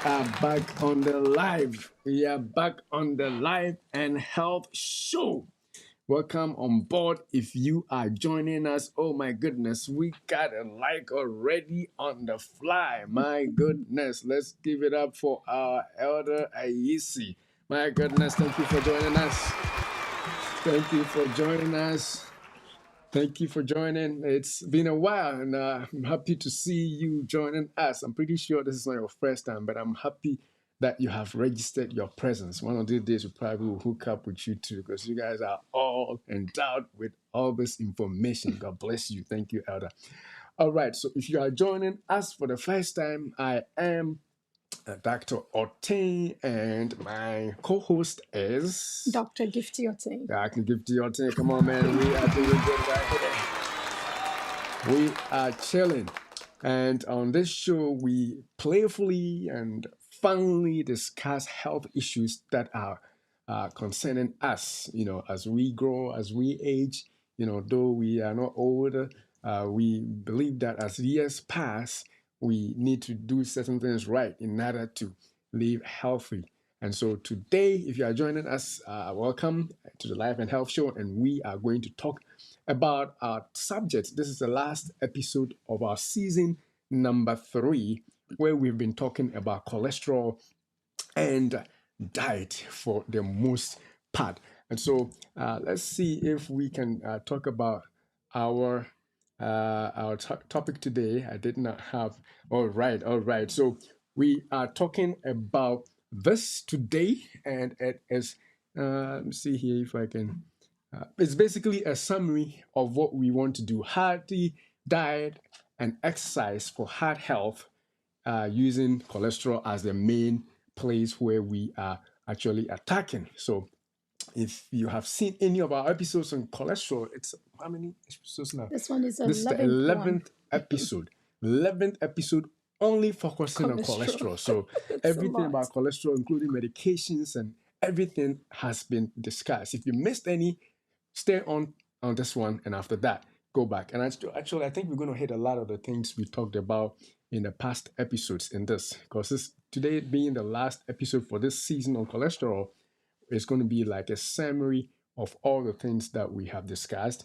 are back on the live. We are back on the live and health show. Welcome on board. If you are joining us, oh my goodness, we got a like already on the fly. My goodness, let's give it up for our elder Aisi. My goodness, thank you for joining us. Thank you for joining us. Thank you for joining. It's been a while, and I'm happy to see you joining us. I'm pretty sure this is not your first time, but I'm happy that you have registered your presence. One of these days, we probably will hook up with you too, because you guys are all endowed with all this information. God bless you. Thank you, Elder. All right, so if you are joining us for the first time, I am Dr. Oteng, and my co-host is Dr. Gifty Oteng. I can give to your team. Come on, man. We are doing good right here. We are chilling. And on this show, we playfully and funnily discuss health issues that are concerning us, as we grow, as we age, though we are not older, we believe that as years pass, we need to do certain things right in order to live healthy. And so today, if you are joining us, welcome to the Life and Health Show, and we are going to talk about our subject. This is the last episode of our season number 3, where we've been talking about cholesterol and diet for the most part. And so let's see if we can talk about our topic today. I did not have. All right. So we are talking about this today, and it is. Let me see here if I can. It's basically a summary of what we want to do: hearty diet and exercise for heart health, using cholesterol as the main place where we are actually attacking. So if you have seen any of our episodes on cholesterol, it's how many episodes now? This one is This is the 11th episode. 11th episode only focusing on cholesterol. So everything about cholesterol, including medications and everything, has been discussed. If you missed any, stay on this one, and after that, go back. And actually, I think we're going to hit a lot of the things we talked about in the past episodes in this, because today being the last episode for this season on cholesterol, it's going to be like a summary of all the things that we have discussed,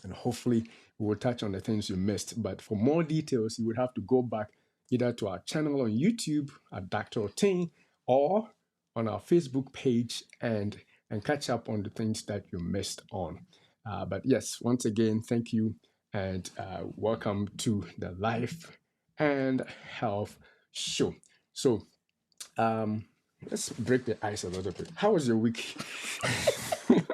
and hopefully we will touch on the things you missed. But for more details, you would have to go back either to our channel on YouTube at Dr. Oteng, or on our Facebook page and catch up on the things that you missed on. But yes, once again, thank you, and welcome to the Life and Health Show. So let's break the ice a little bit. How was your week? Still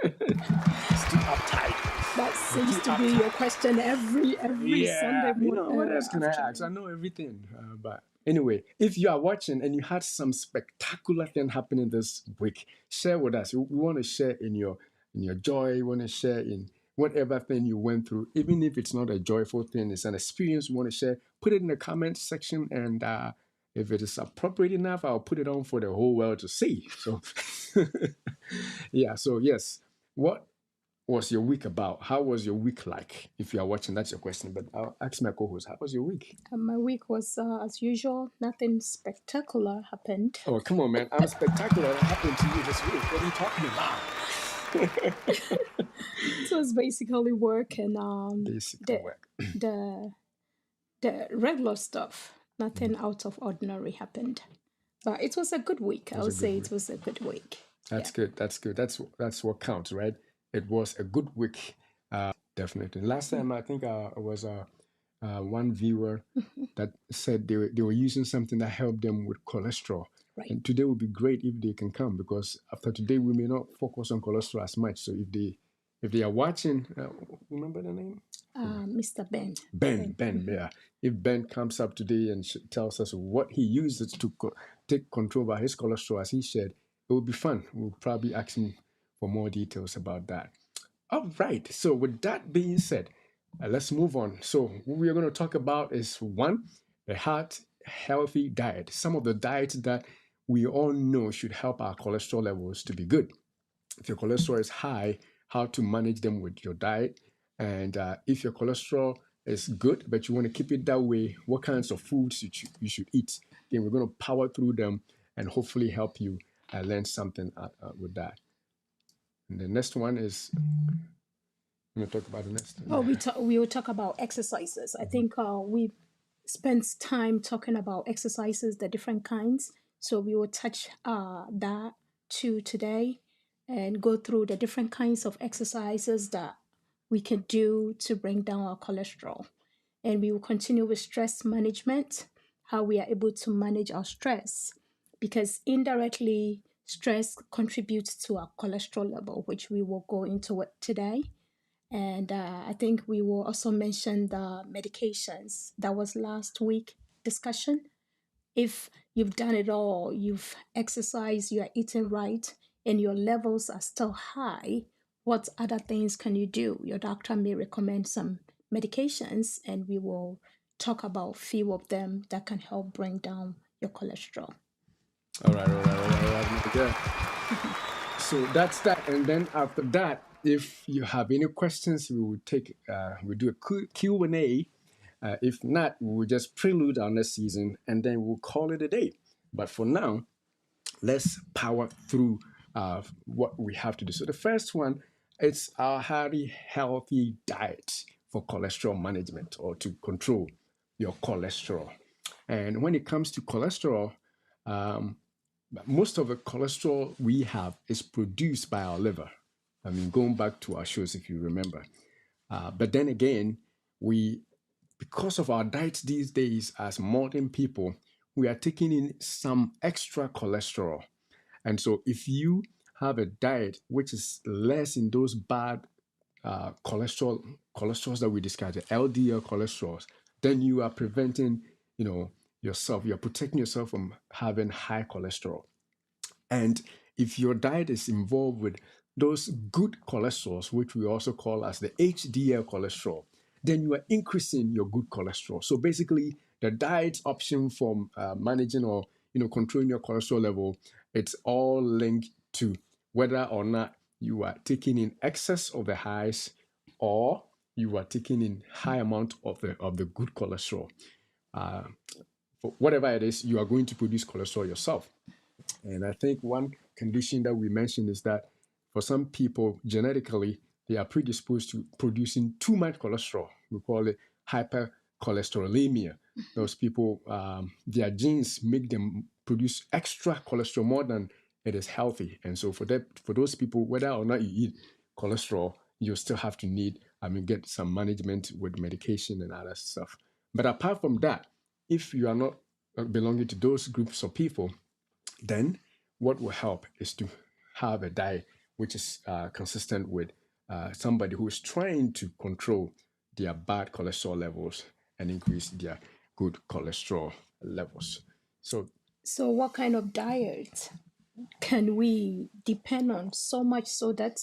uptight. That seems to be your question every Sunday morning. What else can I ask? I know everything. But anyway, if you are watching and you had some spectacular thing happening this week, share with us. We want to share in your joy. We want to share in whatever thing you went through, even if it's not a joyful thing, it's an experience we want to share. Put it in the comment section, and if it is appropriate enough, I'll put it on for the whole world to see. So, yeah. So yes, what was your week about? How was your week like? If you are watching, that's your question. But I'll ask my co-host, how was your week? My week was as usual. Nothing spectacular happened. Oh, come on, man. I'm spectacular. What happened to you this week? What are you talking about? It was basically work and the regular stuff. Nothing out of ordinary happened. But it was a good week. I would say it was a good week. That's good. That's good. That's what counts, right? It was a good week, definitely. Last time, I think it was one viewer that said they were using something that helped them with cholesterol. Right. And today would be great if they can come, because after today we may not focus on cholesterol as much. So if they are watching, remember the name? Mr. Ben. Ben, yeah. If Ben comes up today and tells us what he uses to take control over his cholesterol, as he said, it would be fun. We'll probably ask him for more details about that. All right. So with that being said, let's move on. So what we are going to talk about is, one, a heart healthy diet. Some of the diets that we all know should help our cholesterol levels to be good. If your cholesterol is high, how to manage them with your diet. And if your cholesterol is good, but you want to keep it that way, what kinds of foods you should eat. again, we're going to power through them and hopefully help you learn something with that. And the next one is, I'm going to talk about the next one. We will talk about exercises. I think we spent time talking about exercises, the different kinds. So we will touch that too today and go through the different kinds of exercises that we can do to bring down our cholesterol. And we will continue with stress management, how we are able to manage our stress, because indirectly stress contributes to our cholesterol level, which we will go into it today. And I think we will also mention the medications. That was last week discussion. If you've done it all, you've exercised, you are eating right, and your levels are still high, what other things can you do? Your doctor may recommend some medications, and we will talk about few of them that can help bring down your cholesterol. All right. Yeah. So that's that. And then after that, if you have any questions, we will take, we'll do a Q&A. If not, we'll just prelude our next season and then we'll call it a day. But for now, let's power through what we have to do. So the first one, it's our Hearty healthy diet for cholesterol management or to control your cholesterol. And when it comes to cholesterol, most of the cholesterol we have is produced by our liver. I mean, going back to our shows, if you remember. But then again, because of our diets these days as modern people, we are taking in some extra cholesterol. And so if you have a diet which is less in those bad cholesterols that we discussed, the LDL cholesterols, then you are preventing, yourself, you're protecting yourself from having high cholesterol. And if your diet is involved with those good cholesterols, which we also call as the HDL cholesterol, then you are increasing your good cholesterol. So basically, the diet option for managing or controlling your cholesterol level, it's all linked to whether or not you are taking in excess of the highs or you are taking in high amount of the good cholesterol. Whatever it is, you are going to produce cholesterol yourself. And I think one condition that we mentioned is that for some people, genetically, they are predisposed to producing too much cholesterol. We call it hypercholesterolemia. Those people, their genes make them produce extra cholesterol more than it is healthy. And so for those people, whether or not you eat cholesterol, you still have to get some management with medication and other stuff. But apart from that, if you are not belonging to those groups of people, then what will help is to have a diet which is consistent with somebody who is trying to control their bad cholesterol levels and increase their good cholesterol levels. So what kind of diet can we depend on so much so that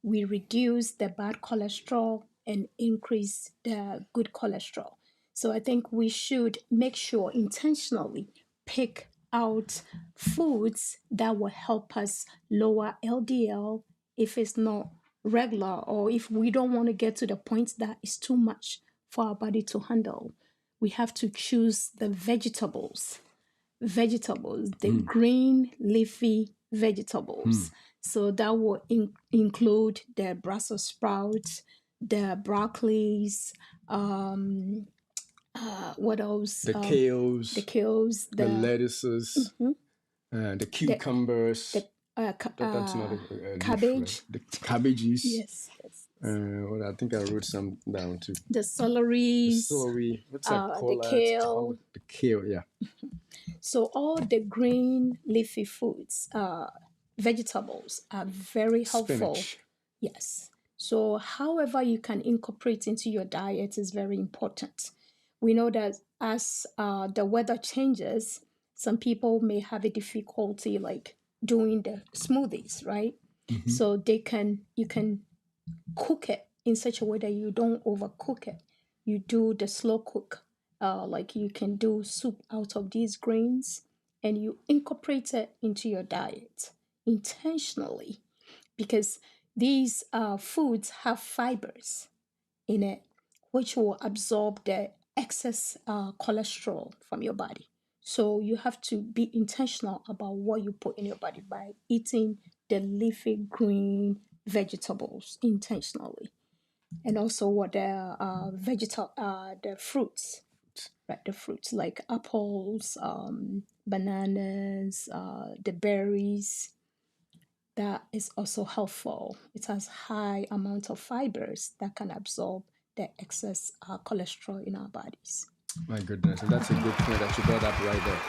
we reduce the bad cholesterol and increase the good cholesterol? So I think we should make sure intentionally pick out foods that will help us lower LDL if it's not regular, or if we don't want to get to the point that is too much for our body to handle. We have to choose the vegetables, the green leafy vegetables. So that will include the Brussels sprouts, the broccolis, what else? The kales, the lettuces, the cucumbers. That's not a cabbage. The cabbages. Yes. Well, I think I wrote some down too. The celery. What's that called? The kale. The kale, yeah. So all the green leafy foods, vegetables are very helpful. Spinach. Yes. So however you can incorporate into your diet is very important. We know that as the weather changes, some people may have a difficulty like doing the smoothies, right? So you can cook it in such a way that you don't overcook it. You do the slow cook. Like you can do soup out of these grains and you incorporate it into your diet intentionally, because these foods have fibers in it which will absorb the excess cholesterol from your body. So you have to be intentional about what you put in your body by eating the leafy green vegetables intentionally, and also what the the fruits, right? The fruits like apples, bananas, the berries. That is also helpful. It has high amount of fibers that can absorb the excess cholesterol in our bodies. My goodness, and that's a good point that you brought up right there.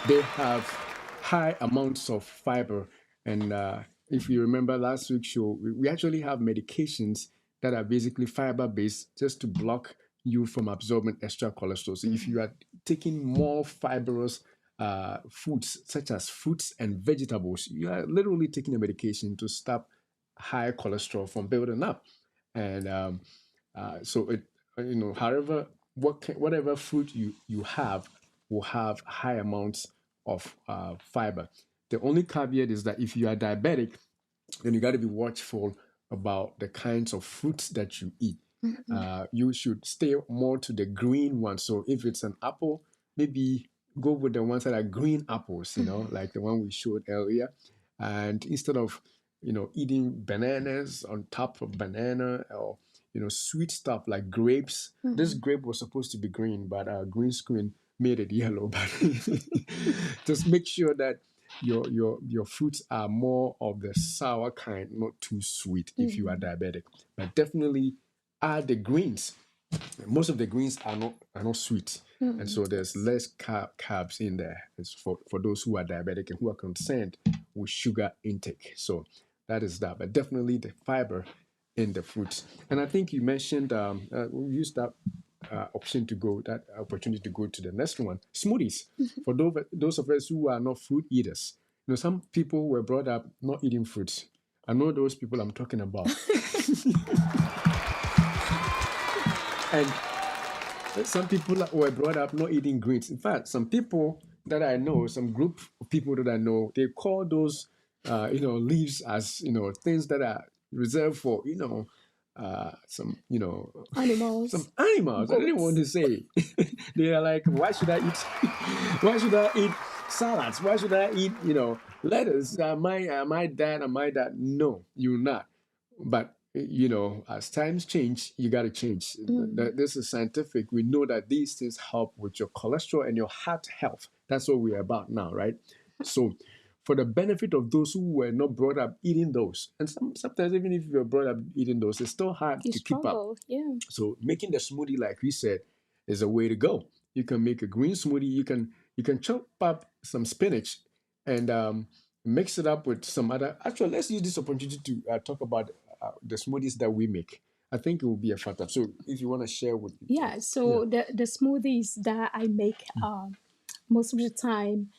They have high amounts of fiber, and if you remember last week's show, we actually have medications that are basically fiber based just to block you from absorbing extra cholesterol. So if you are taking more fibrous foods such as fruits and vegetables, you are literally taking a medication to stop high cholesterol from building up. And so it, however, whatever fruit you have will have high amounts of fiber. The only caveat is that if you are diabetic, then you got to be watchful about the kinds of fruits that you eat. You should stay more to the green ones. So if it's an apple, maybe go with the ones that are green apples, like the one we showed earlier. And instead of, eating bananas on top of banana, or, sweet stuff like grapes. This grape was supposed to be green, but green screen made it yellow. But just make sure that your fruits are more of the sour kind, not too sweet if you are diabetic. But definitely add the greens. Most of the greens are not sweet, and so there's less carbs in there. It's for those who are diabetic and who are concerned with sugar intake. So that is that. But definitely the fiber in the fruits. And I think you mentioned we used that opportunity to go to the next one, smoothies. For those of us who are not fruit eaters, some people were brought up not eating fruits. I know those people I'm talking about. And some people were brought up not eating greens. In fact, some people that I know, some group of people that I know, they call those, leaves as, things that are reserved for, some, Animals. some animals. I didn't want to say. They are like, why should I eat? Why should I eat salads? Why should I eat, lettuce? My dad and my dad. No, you're not. But as times change, you got to change. This is scientific. We know that these things help with your cholesterol and your heart health. That's what we're about now, right? So, for the benefit of those who were not brought up eating those, and sometimes even if you're brought up eating those, it's still hard You to keep up. struggle, yeah. So, making the smoothie, like we said, is a way to go. You can make a green smoothie. You can chop up some spinach and mix it up with some other. Actually, let's use this opportunity to talk about the smoothies that we make. I think it will be a factor. So if you want to share with Yeah, so the smoothies that I make most of the time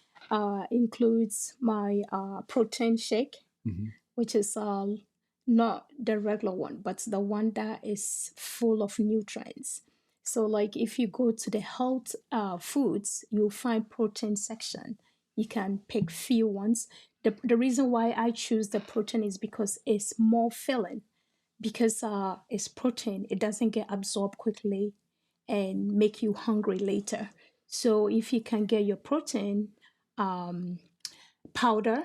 includes my protein shake, which is not the regular one, but the one that is full of nutrients. So like if you go to the health foods, you'll find protein section. You can pick few ones. The reason why I choose the protein is because it's more filling, because it's protein. It doesn't get absorbed quickly and make you hungry later. So if you can get your protein powder,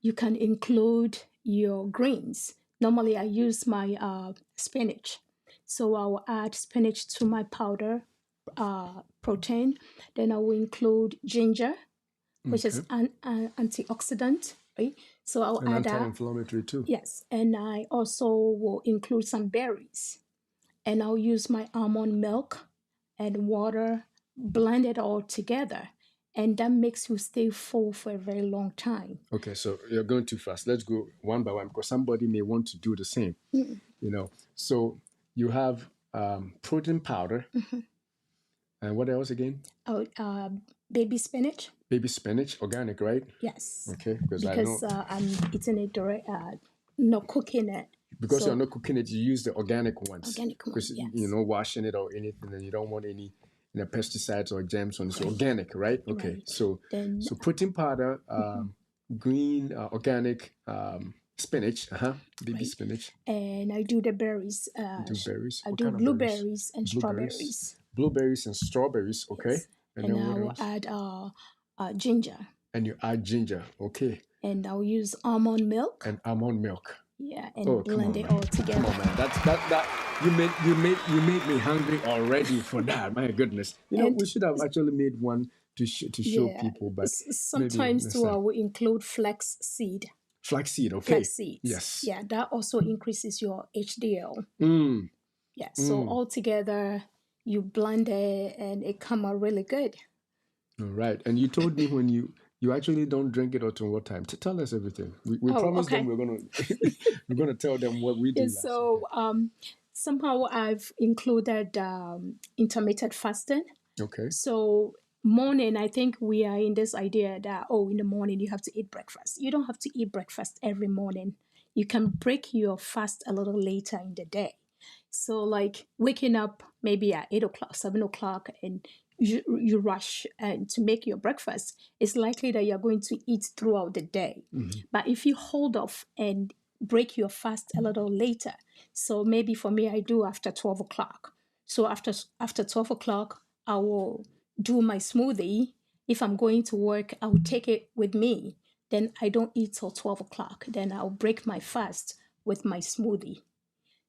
you can include your greens. Normally, I use my spinach. So I will add spinach to my powder protein. Then I will include ginger, which is an antioxidant, right? So I'll and add that. anti-inflammatory too. Yes, and I also will include some berries. And I'll use my almond milk and water, blend it all together. And that makes you stay full for a very long time. Okay, so you're going too fast. Let's go one by one because somebody may want to do the same. So you have protein powder, and what else again? Oh, baby spinach? Baby spinach, organic, right? Yes. Okay, because I Because know I'm eating it direct, not cooking it. because So- you're not cooking it, you use the organic ones. Organic ones, Because yes. you're not washing it or anything, and you don't want any pesticides or germs on it. So organic, right? Okay. Right. So Then- so protein powder, green organic spinach, baby spinach, And I do the berries. do berries. I What do kind of berries? blueberries and strawberries. Blueberries and strawberries. Okay. Yes. And and then I what will else? add ginger, And you add ginger. Okay. and I'll use almond milk. And almond milk. Yeah, and Oh, come blend on, it man. all Come together. on, man. That you made me hungry already for that. My goodness. You know, And we should have actually made one to show yeah, people, but maybe sometimes next too, I time. will include flax seed. Flaxseed, Flax okay. seeds. Yes. Yeah, that also increases your HDL. Mm, Yeah, so mm. all together, you blend it and it come out really good. All right. And you told me when you actually don't drink it until what time? To tell us everything. We Oh, promised them okay. we're gonna we're gonna tell them what we Yeah, do last. Okay. so somehow I've included intermittent fasting. Okay. So morning, I think we are in this idea that, oh, in the morning you have to eat breakfast. You don't have to eat breakfast every morning. You can break your fast a little later in the day. So like waking up maybe at 8 o'clock, 7 o'clock, and you rush and to make your breakfast, it's likely that you're going to eat throughout the day. Mm-hmm. But if you hold off and break your fast a little later, so maybe for me, I do after 12 o'clock. So after 12 o'clock, I will do my smoothie. If I'm going to work, I will take it with me. Then I don't eat till 12 o'clock. Then I'll break my fast with my smoothie.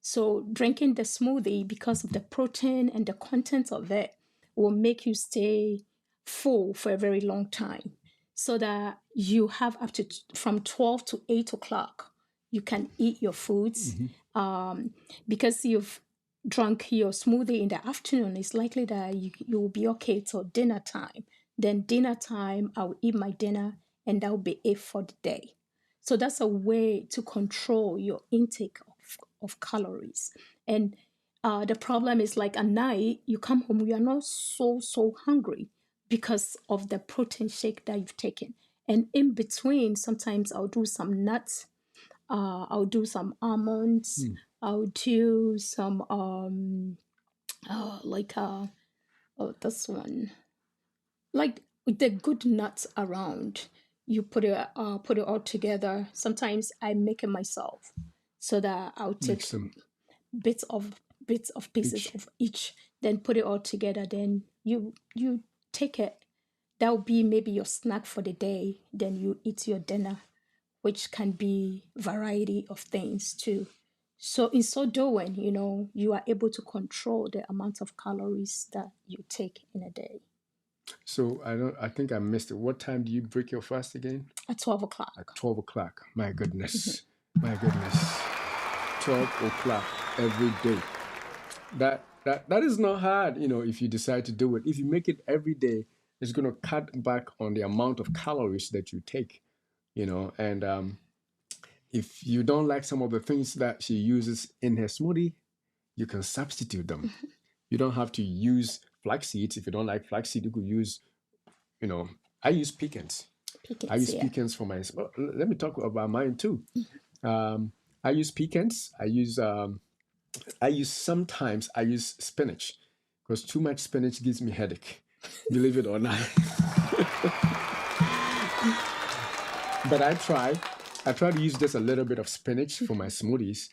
So drinking the smoothie, because of the protein and the content of it, will make you stay full for a very long time. So that you have up to from 12 to 8 o'clock, you can eat your foods. Because you've drunk your smoothie in the afternoon, it's likely that you will be okay till dinner time. Then dinner time, I'll eat my dinner and that will be it for the day. So that's a way to control your intake of calories. And the problem is like at night, you come home, you are not so hungry because of the protein shake that you've taken. And in between, sometimes I'll do some nuts, I'll do some almonds, I'll do some like oh, this one, like the good nuts around. You put it all together. Sometimes I make it myself, so that I'll take Mix them bits of pieces each. of each, then put it all together. Then you take it. That will be maybe your snack for the day. Then you eat your dinner, which can be variety of things too. So in so doing, you are able to control the amount of calories that you take in a day. So I think I missed it. What time do you break your fast again? At 12 o'clock. At 12 o'clock. My goodness. My goodness. 12 o'clock every day. That is not hard, if you decide to do it. If you make it every day, it's gonna cut back on the amount of calories that you take, and if you don't like some of the things that she uses in her smoothie, you can substitute them. You don't have to use flax seeds. If you don't like flax seed, you could use, I use pecans. I Pecans, use yeah. pecans for my. Let me talk about mine too. I use pecans. Sometimes I use spinach because too much spinach gives me headache. Believe it or not. But I try to use just a little bit of spinach for my smoothies.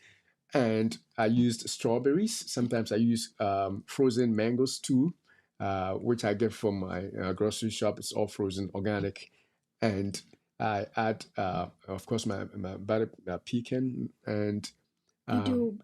And I used strawberries. Sometimes I use frozen mangoes too, which I get from my grocery shop. It's all frozen, organic. And I add, of course, my butter pecan, and You do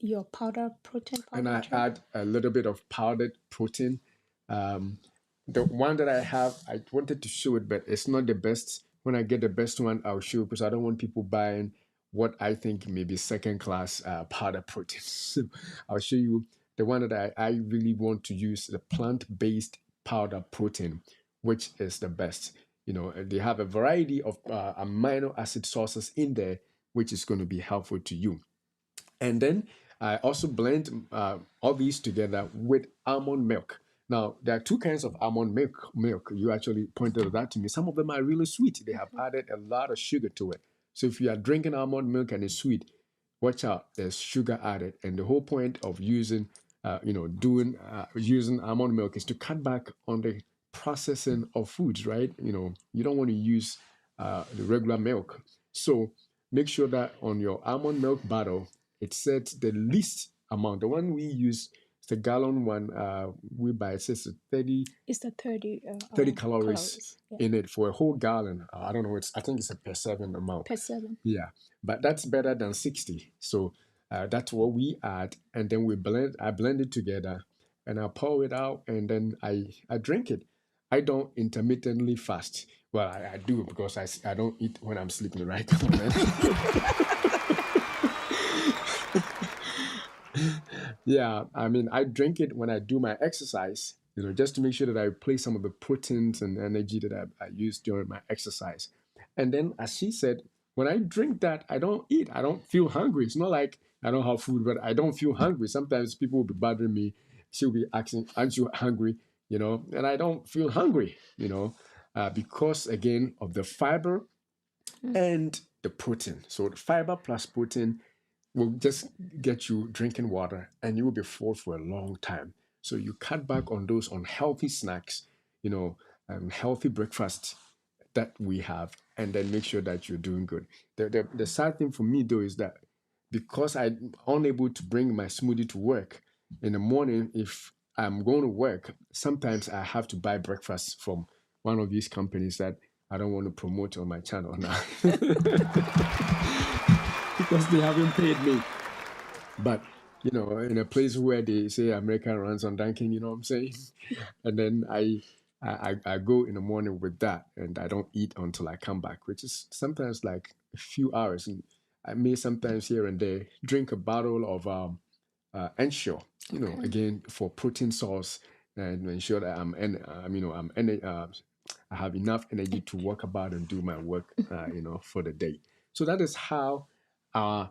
your protein powder I too? add a little bit of powdered protein. Um, the one that I have, I wanted to show it, but it's not the best. When I get the best one, I'll show, because I don't want people buying what I think may be second class powder protein. So I'll show you the one that I really want to use, the plant based powder protein, which is the best. They have a variety of amino acid sources in there, which is going to be helpful to you. And then I also blend all these together with almond milk. Now, there are two kinds of almond milk. You actually pointed that to me. Some of them are really sweet. They have added a lot of sugar to it. So if you are drinking almond milk and it's sweet, watch out. There's sugar added. And the whole point of using almond milk is to cut back on the processing of foods, right? You don't want to use the regular milk. So make sure that on your almond milk bottle, it says the least amount. The one we use the gallon one we buy. It says 30 It's the 30 calories Yeah, in it for a whole gallon. I don't know. I think it's a per 7 amount. per 7. Yeah, but that's better than 60. So that's what we add, and then we blend. I blend it together, and I pour it out, and then I drink it. I don't intermittently fast. Well, I do because I don't eat when I'm sleeping, right? Yeah, I mean, I drink it when I do my exercise, just to make sure that I replace some of the proteins and energy that I use during my exercise. And then, as she said, when I drink that, I don't eat. I don't feel hungry. It's not like I don't have food, but I don't feel hungry. Sometimes people will be bothering me. She'll be asking, "Aren't you hungry?" And I don't feel hungry, because again of the fiber and the protein. So the fiber plus protein will just get you drinking water, and you will be full for a long time. So you cut back on those unhealthy snacks, healthy breakfast that we have, and then make sure that you're doing good. The sad thing for me though is that because I'm unable to bring my smoothie to work in the morning, if I'm going to work, sometimes I have to buy breakfast from one of these companies that I don't want to promote on my channel now because they haven't paid me. But in a place where they say America runs on Dunkin', you know what I'm saying? And then I go in the morning with that, and I don't eat until I come back, which is sometimes like a few hours. And I may sometimes here and there drink a bottle of Ensure, again for protein source and ensure that I have enough energy to walk about and do my work, for the day. So that is how our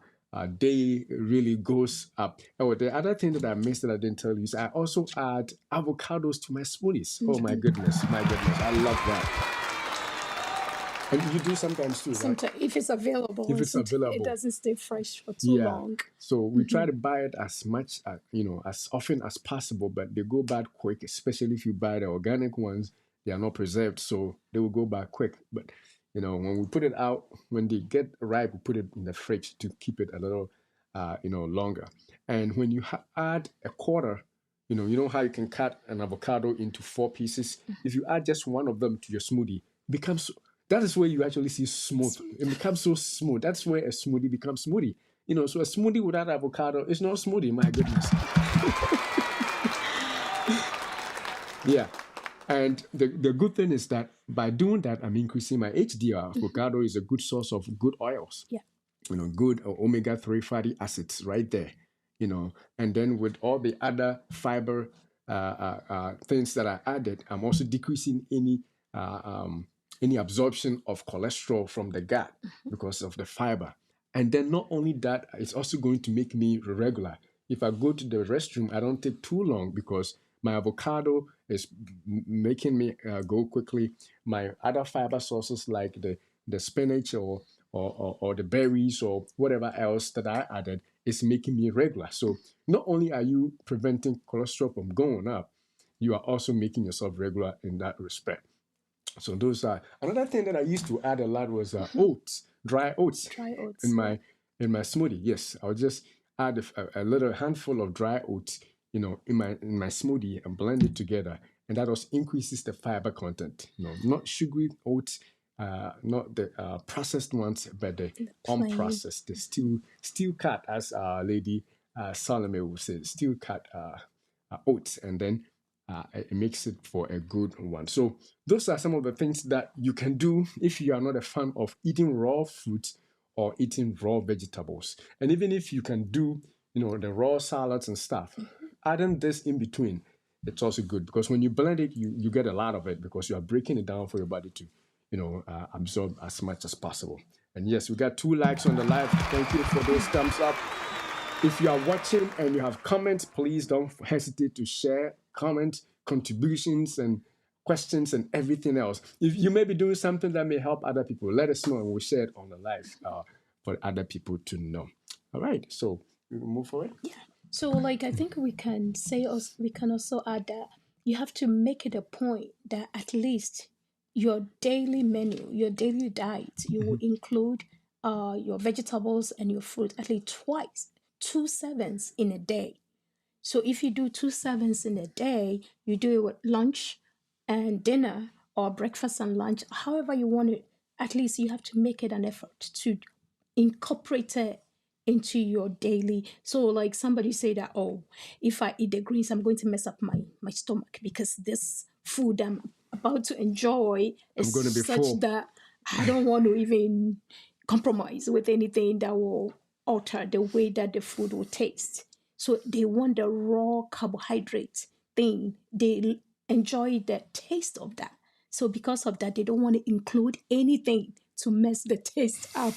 day really goes up. Oh, the other thing that I missed that I didn't tell you is I also add avocados to my smoothies. Oh my goodness, I love that. And you do sometimes too, right? Sometimes, if it's available, If it's available, it doesn't stay fresh for too long. So we try to buy it as much, as often as possible, but they go bad quick, especially if you buy the organic ones. They are not preserved, so they will go bad quick. But when we put it out, when they get ripe, we put it in the fridge to keep it a little, longer. And when you add a quarter, you know how you can cut an avocado into 4 pieces. If you add just one of them to your smoothie, it becomes. That is where you actually see smooth. It becomes so smooth. That's where a smoothie becomes smoothie. So a smoothie without avocado is not smoothie. My goodness. Yeah. And the good thing is that by doing that, I'm increasing my HDL. Avocado is a good source of good oils. Yeah. Good omega-3 fatty acids right there. And then with all the other fiber things that I added, I'm also decreasing any absorption of cholesterol from the gut because of the fiber. And then not only that, it's also going to make me regular. If I go to the restroom, I don't take too long because my avocado is making me go quickly. My other fiber sources like the spinach or the berries or whatever else that I added is making me regular. So not only are you preventing cholesterol from going up, you are also making yourself regular in that respect. So those are another thing that I used to add a lot was oats, dry oats, in my smoothie. Yes, I'll just add a little handful of dry oats, in my smoothie and blend it together, and that also increases the fiber content. Not sugary oats, not the processed ones, but the unprocessed, the steel cut, as Lady Salome would say, steel cut oats, and then it makes it for a good one. So those are some of the things that you can do if you are not a fan of eating raw fruits or eating raw vegetables. And even if you can do, the raw salads and stuff, adding this in between, it's also good because when you blend it, you get a lot of it because you are breaking it down for your body to, absorb as much as possible. And yes, we got 2 likes on the live. Thank you for those thumbs up. If you are watching and you have comments, please don't hesitate to share comments, contributions, and questions and everything else. If you may be doing something that may help other people, let us know and we'll share it on the live for other people to know. All right, so we will move forward. Yeah. So, I think we can also add that you have to make it a point that at least your daily menu, your daily diet, you will include your vegetables and your fruit at least twice, 2 sevens in a day. So if you do 2 servings in a day, you do it with lunch and dinner or breakfast and lunch, however you want it, at least you have to make it an effort to incorporate it into your daily. So like somebody say that, oh, if I eat the greens, I'm going to mess up my stomach because this food I'm about to enjoy I'm going to be is such full. that I don't want to even compromise with anything that will alter the way that the food will taste. So they want the raw carbohydrate thing. They enjoy the taste of that. So because of that, they don't want to include anything to mess the taste up.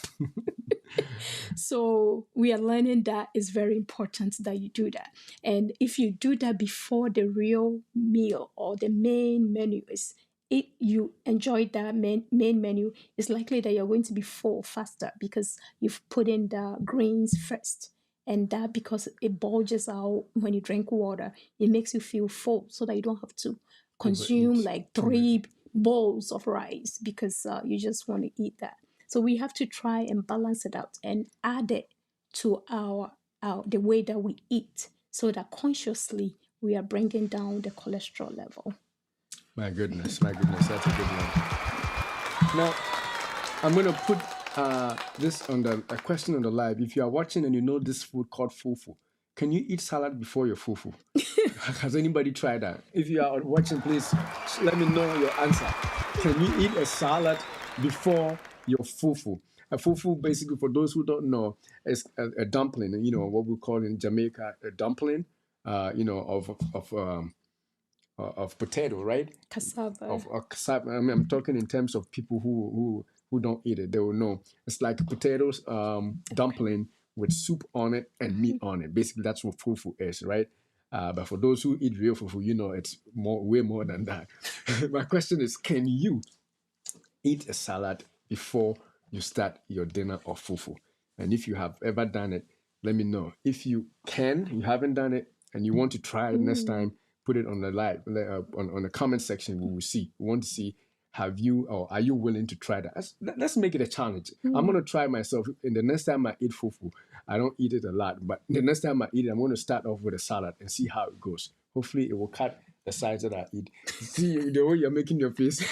So we are learning that it's very important that you do that. And if you do that before the real meal or the main menu is, if you enjoy that main menu, it's likely that you're going to be full faster because you've put in the greens first. And that, because it bulges out when you drink water, it makes you feel full so that you don't have to consume Overeat like too much. 3 bowls of rice because you just want to eat that. So we have to try and balance it out and add it to our the way that we eat, so that consciously we are bringing down the cholesterol level. My goodness, that's a good one. Now, I'm going to put this on a question on the live. If you are watching and you know this food called fufu, can you eat salad before your fufu? Has anybody tried that? If you are watching, please let me know your answer. Can you eat a salad before your fufu? A fufu, basically, for those who don't know, is a dumpling. You know what we call in Jamaica a dumpling. You know of potato, right? Cassava. Of cassava. I mean, I'm talking in terms of people who don't eat it. They will know it's like potatoes dumpling with soup on it and meat on it. Basically, that's what fufu is, right? But for those who eat real fufu, you know it's way more than that. My question is, can you eat a salad before you start your dinner or fufu? And if you have ever done it, let me know. If you haven't done it, and you want to try it next time, put it on the live on the comment section. We will see. We want to see, have you, or are you willing to try that? Let's make it a challenge. I'm gonna try myself. And the next time I eat fufu, I don't eat it a lot, but the next time I eat it, I'm gonna start off with a salad and see how it goes. Hopefully, it will cut the size that I eat. See the way you're making your face.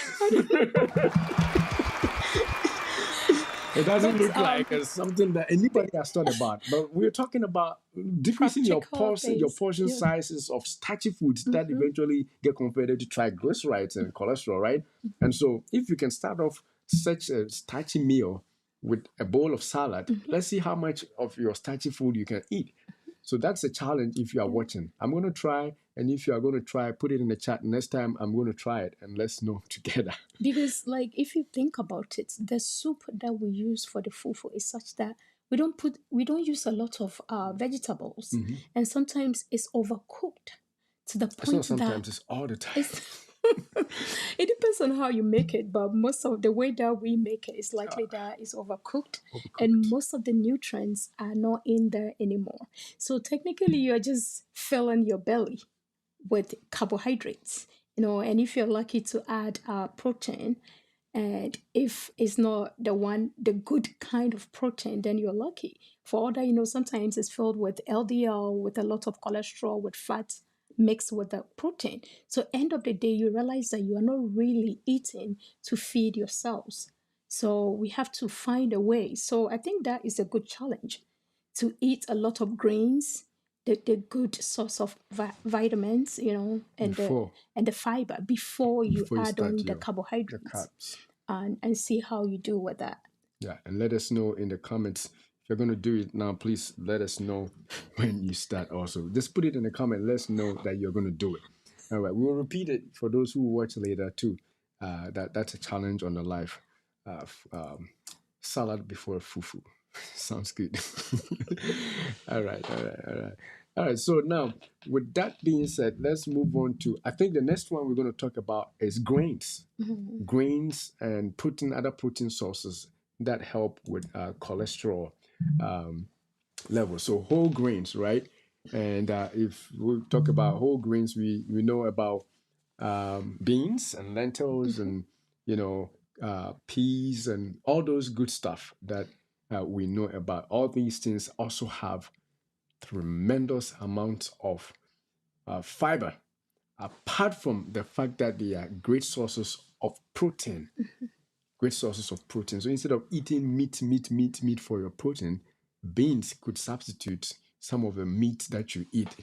It doesn't But look like something that anybody has thought about. But we're talking about decreasing practical your things. portion Yeah. sizes of starchy foods that eventually get converted to triglycerides and cholesterol, right? And so if you can start off such a starchy meal with a bowl of salad, let's see how much of your starchy food you can eat. So that's a challenge if you are watching. I'm going to try, and if you are going to try, put it in the chat. Next time I'm going to try it, and let's know together. Because like if you think about it, the soup that we use for the fufu is such that we don't use a lot of vegetables, and sometimes it's overcooked to the It's not point that sometimes, it's all the time. it's it depends on how you make it, but most of the way that we make it is likely that it's overcooked, and Overcooked. most of the nutrients are not in there anymore. So technically you're just filling your belly with carbohydrates, and if you're lucky to add protein, and if it's not the good kind of protein, then you're lucky. For all that, sometimes it's filled with LDL, with a lot of cholesterol, with fat mixed with the protein. So end of the day, you realize that you are not really eating to feed your cells. So we have to find a way. So I think that is a good challenge, to eat a lot of grains, the good source of vitamins, Before and the fiber before you you add start on the the carbohydrates, carbs. and see how you do with that. Yeah, and let us know in the comments. If you're gonna do it now, please let us know when you start also. Just put it in the comment. Let's know that you're gonna do it. All right, we'll repeat it for those who watch later too. That's a challenge on the live. Salad before fufu. Sounds good. All right. So now, with that being said, let's move on to. I think the next one we're going to talk about is grains. Grains and other protein sources that help with cholesterol levels. So whole grains, right? And if we talk about whole grains, we know about beans and lentils and peas and all those good stuff that we know about. All these things also have tremendous amounts of fiber, apart from the fact that they are great sources of protein. Great sources of protein. So instead of eating meat for your protein, beans could substitute some of the meat that you eat.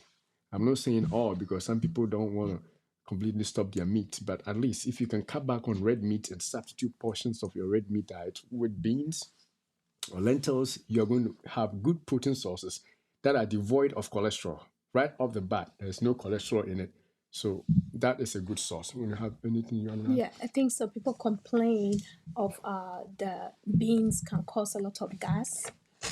I'm not saying all because some people don't want to completely stop their meat, but at least if you can cut back on red meat and substitute portions of your red meat diet with beans or lentils, you're going to have good protein sources that are devoid of cholesterol. Right off the bat, there's no cholesterol in it. So that is a good source. When you have anything you want to add? Yeah, I think so. People complain of the beans can cause a lot of gas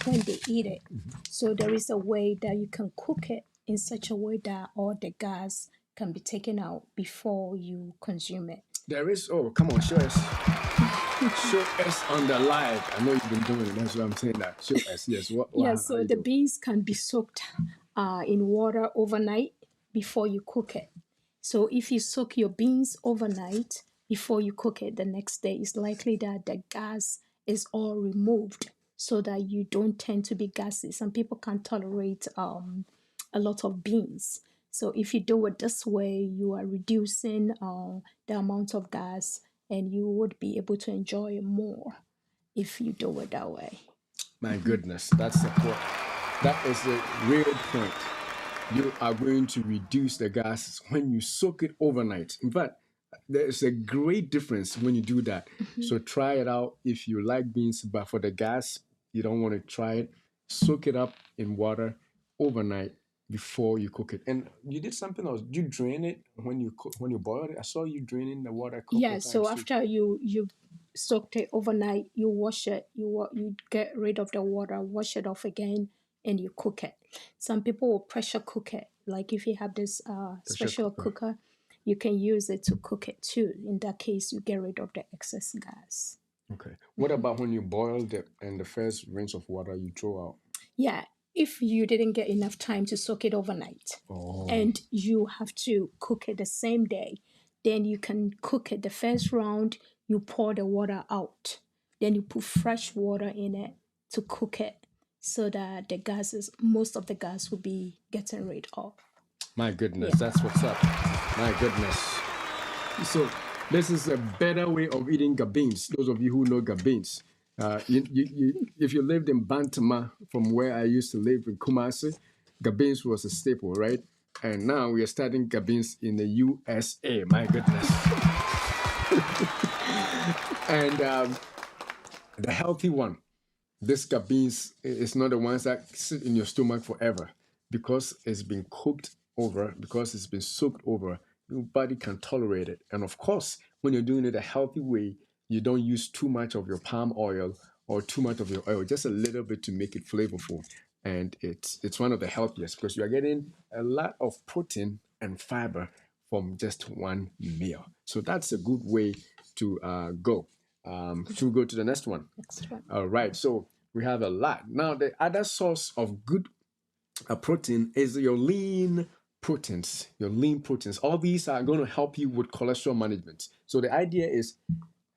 when they eat it. So there is a way that you can cook it in such a way that all the gas can be taken out before you consume it. There is, oh, come on, show us. Show us on the live. I know you've been doing it. That's why I'm saying that. Show us, yes. Yeah, how so you the do? beans can be soaked in water overnight before you cook it. So if you soak your beans overnight before you cook it, the next day it's likely that the gas is all removed so that you don't tend to be gassy. Some people can't tolerate a lot of beans. So if you do it this way, you are reducing the amount of gas and you would be able to enjoy more if you do it that way. My goodness, that's the point. That is the real point. You are going to reduce the gases when you soak it overnight. In fact, there's a great difference when you do that. So try it out if you like beans, but for the gas, you don't want to try it. Soak it up in water overnight before you cook it. And you did something else. You drain it when you cook, when you boil it. I saw you draining the water a couple Yeah, of so times too. after you soaked it overnight, you wash it, you get rid of the water, wash it off again, and you cook it. Some people will pressure cook it. Like if you have this special cooker, you can use it to cook it too. In that case, you get rid of the excess gas. Okay. What about when you boil it and the first rinse of water you throw out? Yeah, if you didn't get enough time to soak it overnight Oh, and you have to cook it the same day, then you can cook it the first round, you pour the water out. Then you put fresh water in it to cook it so that the gases, most of the gas will be getting rid of. my goodness, Yeah. that's what's up. My goodness. So this is a better way of eating beans. Those of you who know beans, if you lived in Bantama, from where I used to live in Kumasi, beans was a staple, right? And now we are starting beans in the USA. My goodness. And the healthy one, this beans is not the ones that sit in your stomach forever because it's been cooked over, because it's been soaked over. Your body can tolerate it. And of course, when you're doing it a healthy way, you don't use too much of your palm oil or too much of your oil, just a little bit to make it flavorful. And it's one of the healthiest because you are getting a lot of protein and fiber from just one meal. So that's a good way to go. Should we go to the next one? Next one. All right. So we have a lot. Now, the other source of good protein is your lean proteins. Your lean proteins. All these are going to help you with cholesterol management. So the idea is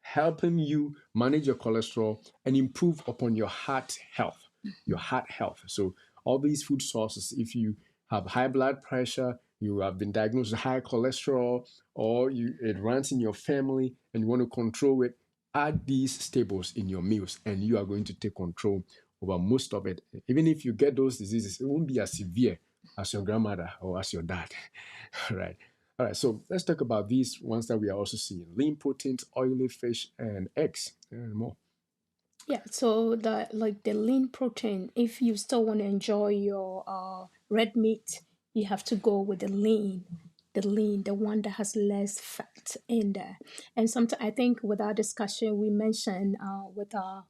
helping you manage your cholesterol and improve upon your heart health. Your heart health. So all these food sources, if you have high blood pressure, you have been diagnosed with high cholesterol, or it runs in your family and you want to control it, add these staples in your meals and you are going to take control over most of it. Even if you get those diseases, it won't be as severe as your grandmother or as your dad. Right. All right, so let's talk about these ones that we are also seeing: lean proteins, oily fish, and eggs, and more. Yeah, so the lean protein, if you still want to enjoy your red meat, you have to go with the one that has less fat in there. And sometimes I think with our discussion, we mentioned with our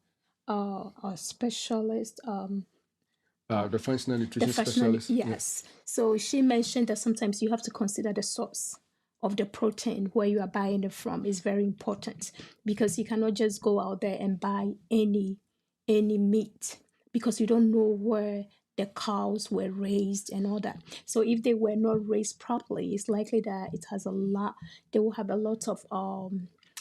specialist, The functional the nutrition functional, specialist. yes. So she mentioned that sometimes you have to consider the source of the protein where you are buying it from is very important because you cannot just go out there and buy any meat because you don't know where the cows were raised and all that. So if they were not raised properly, it's likely that it has a lot. They will have a lot of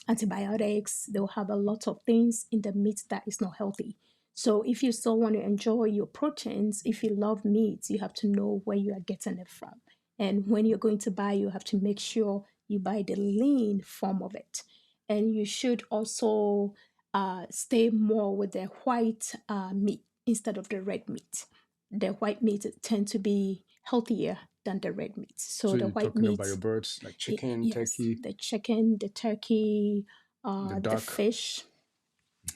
antibiotics. They will have a lot of things in the meat that is not healthy. So if you still want to enjoy your proteins, if you love meat, you have to know where you are getting it from. And when you're going to buy, you have to make sure you buy the lean form of it. And you should also stay more with the white meat instead of the red meat. The white meat tend to be healthier than the red meat. So So the you're white talking about meat, your birds like chicken, yes, turkey, the chicken, the turkey, the the duck. fish,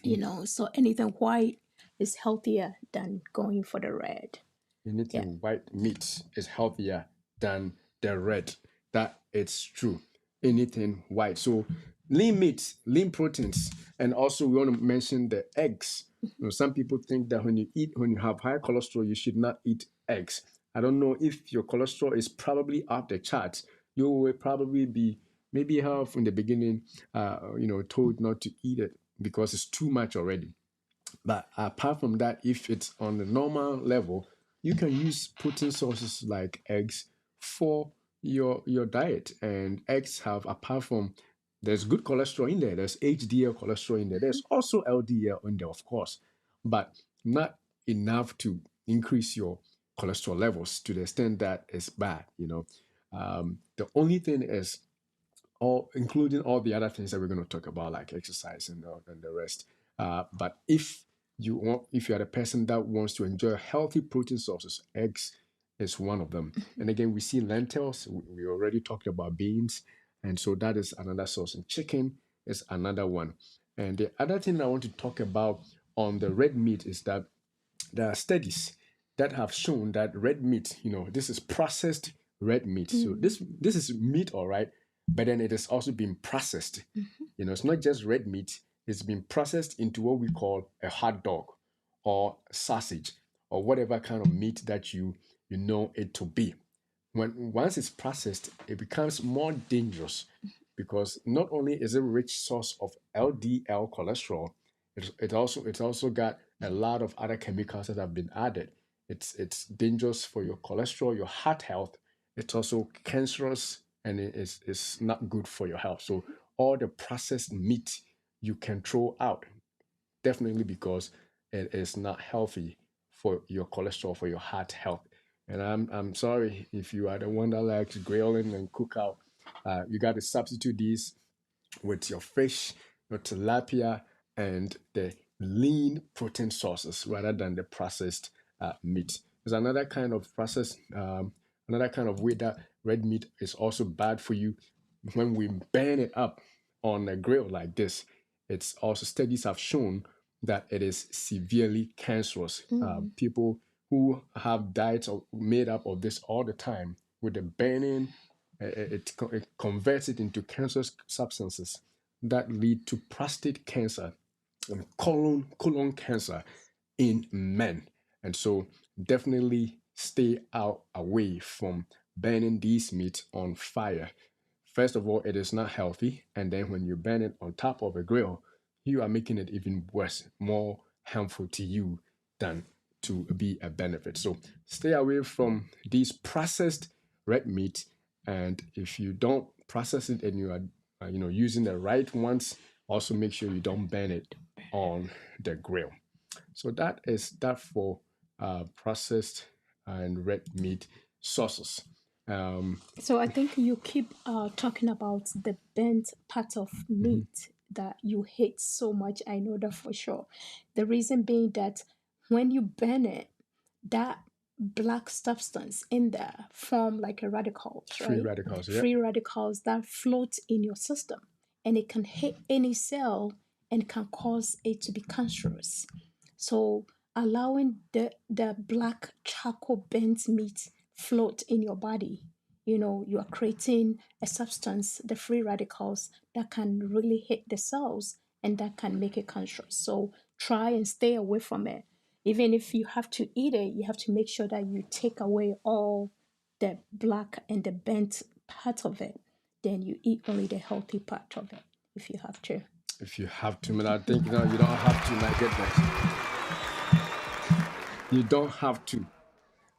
Mhm. so anything white is healthier than going for the red. Yeah. Anything white meat is healthier than the red. That it's true. Anything white. So lean meats, lean proteins, and also we want to mention the eggs. Some people think that when you have high cholesterol, you should not eat eggs. I don't know if your cholesterol is probably off the charts. You will probably be maybe have in the beginning, told not to eat it because it's too much already. But apart from that, if it's on the normal level, you can use protein sources like eggs for your diet. And eggs have, apart from, there's good cholesterol in there, there's HDL cholesterol in there, there's also LDL in there, of course, but not enough to increase your cholesterol levels to the extent that it's bad. The only thing is, all including all the other things that we're going to talk about, like exercise and the rest. But if you are the person that wants to enjoy healthy protein sources, eggs is one of them. And again, we see lentils. We already talked about beans, and so that is another source. And chicken is another one. And the other thing I want to talk about on the red meat is that there are studies that have shown that red meat, this is processed red meat. So Mm. this is meat, all right, but then it has also been processed. It's not just red meat, it's been processed into what we call a hot dog or sausage or whatever kind of meat that you know it to be. Once it's processed, it becomes more dangerous because not only is it a rich source of LDL cholesterol, it's also got a lot of other chemicals that have been added. It's dangerous for your cholesterol, your heart health. It's also cancerous, and it's not good for your health. So all the processed meat you can throw out, definitely, because it is not healthy for your cholesterol, for your heart health. And I'm sorry if you are the one that likes grilling and cook out. You got to substitute these with your fish, your tilapia, and the lean protein sources rather than the processed meat. There's another kind of processed, another kind of way that red meat is also bad for you. When we burn it up on a grill like this, it's also, studies have shown that it is severely cancerous. Mm. People who have diets made up of this all the time, with the burning, it converts it into cancerous substances that lead to prostate cancer and colon cancer in men. And so definitely stay out away from burning these meats on fire. First of all, it is not healthy, and then when you burn it on top of a grill, you are making it even worse, more harmful to you than to be a benefit. So stay away from these processed red meat, and if you don't process it and you are using the right ones, also make sure you don't burn it on the grill. So that is that for processed and red meat sauces. Um, So I think you keep talking about the burnt part of mhm. meat that you hate so much. I know that for sure. The reason being that when you burn it, that black substance in there form like a radicals, Free right? radicals, yeah. Free radicals that float in your system, and it can hit any cell and can cause it to be cancerous. So allowing the black charcoal burnt meat float in your body, you are creating a substance, the free radicals, that can really hit the cells and that can make it cancerous. So try and stay away from it. Even if you have to eat it, you have to make sure that you take away all the black and the burnt part of it. Then you eat only the healthy part of it if you have to. If you have to, man, I think no, you don't have to. I get that. You don't have to.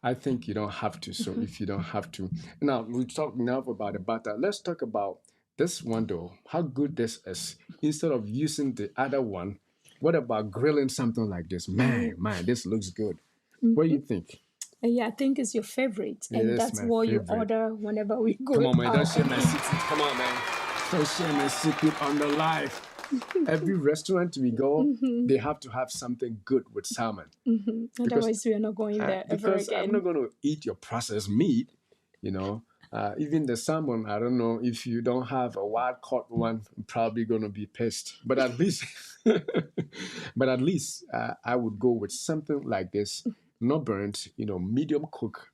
I think you don't have to. So Mhm. if you don't have to, now we talk enough about the butter. Let's talk about this one though. How good this is. Instead of using the other one, what about grilling something like this? Man, Oh, this looks good. What do mhm. you think? Yeah, I think it's your favorite, It and is that's my what you favorite. order whenever we Come go on, man. Don't out share and my eat. secret. Come on, man. Don't share my secret on the live. Every restaurant we go, they have to have something good with salmon. Because Otherwise, we are not going there ever I'm not again. going to eat your processed meat, you know. Even the salmon, I don't know if you don't have a wild caught one, I'm probably going to be pissed. But at least, I would go with something like this, not burnt, medium cook,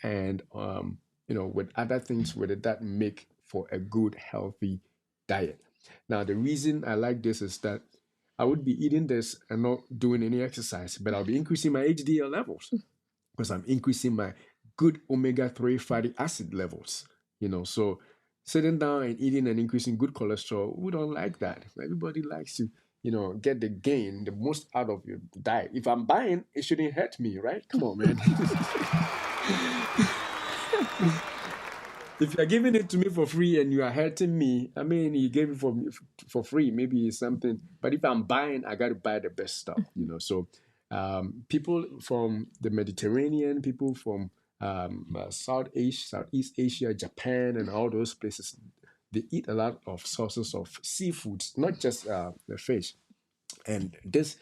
and with other things with it that make for a good healthy diet. Now, the reason I like this is that I would be eating this and not doing any exercise, but I'll be increasing my HDL levels because I'm increasing my good omega-3 fatty acid levels. So sitting down and eating and increasing good cholesterol, we don't like that. Everybody likes to, get the gain, the most out of your diet. If I'm buying, it shouldn't hurt me, right? Come on, man. If you're giving it to me for free and you are hurting me, I mean, you gave it for free. Maybe it's something. But if I'm buying, I got to buy the best stuff. So people from the Mediterranean, people from South Asia, Southeast Asia, Japan, and all those places, they eat a lot of sources of seafoods, not just the fish. And this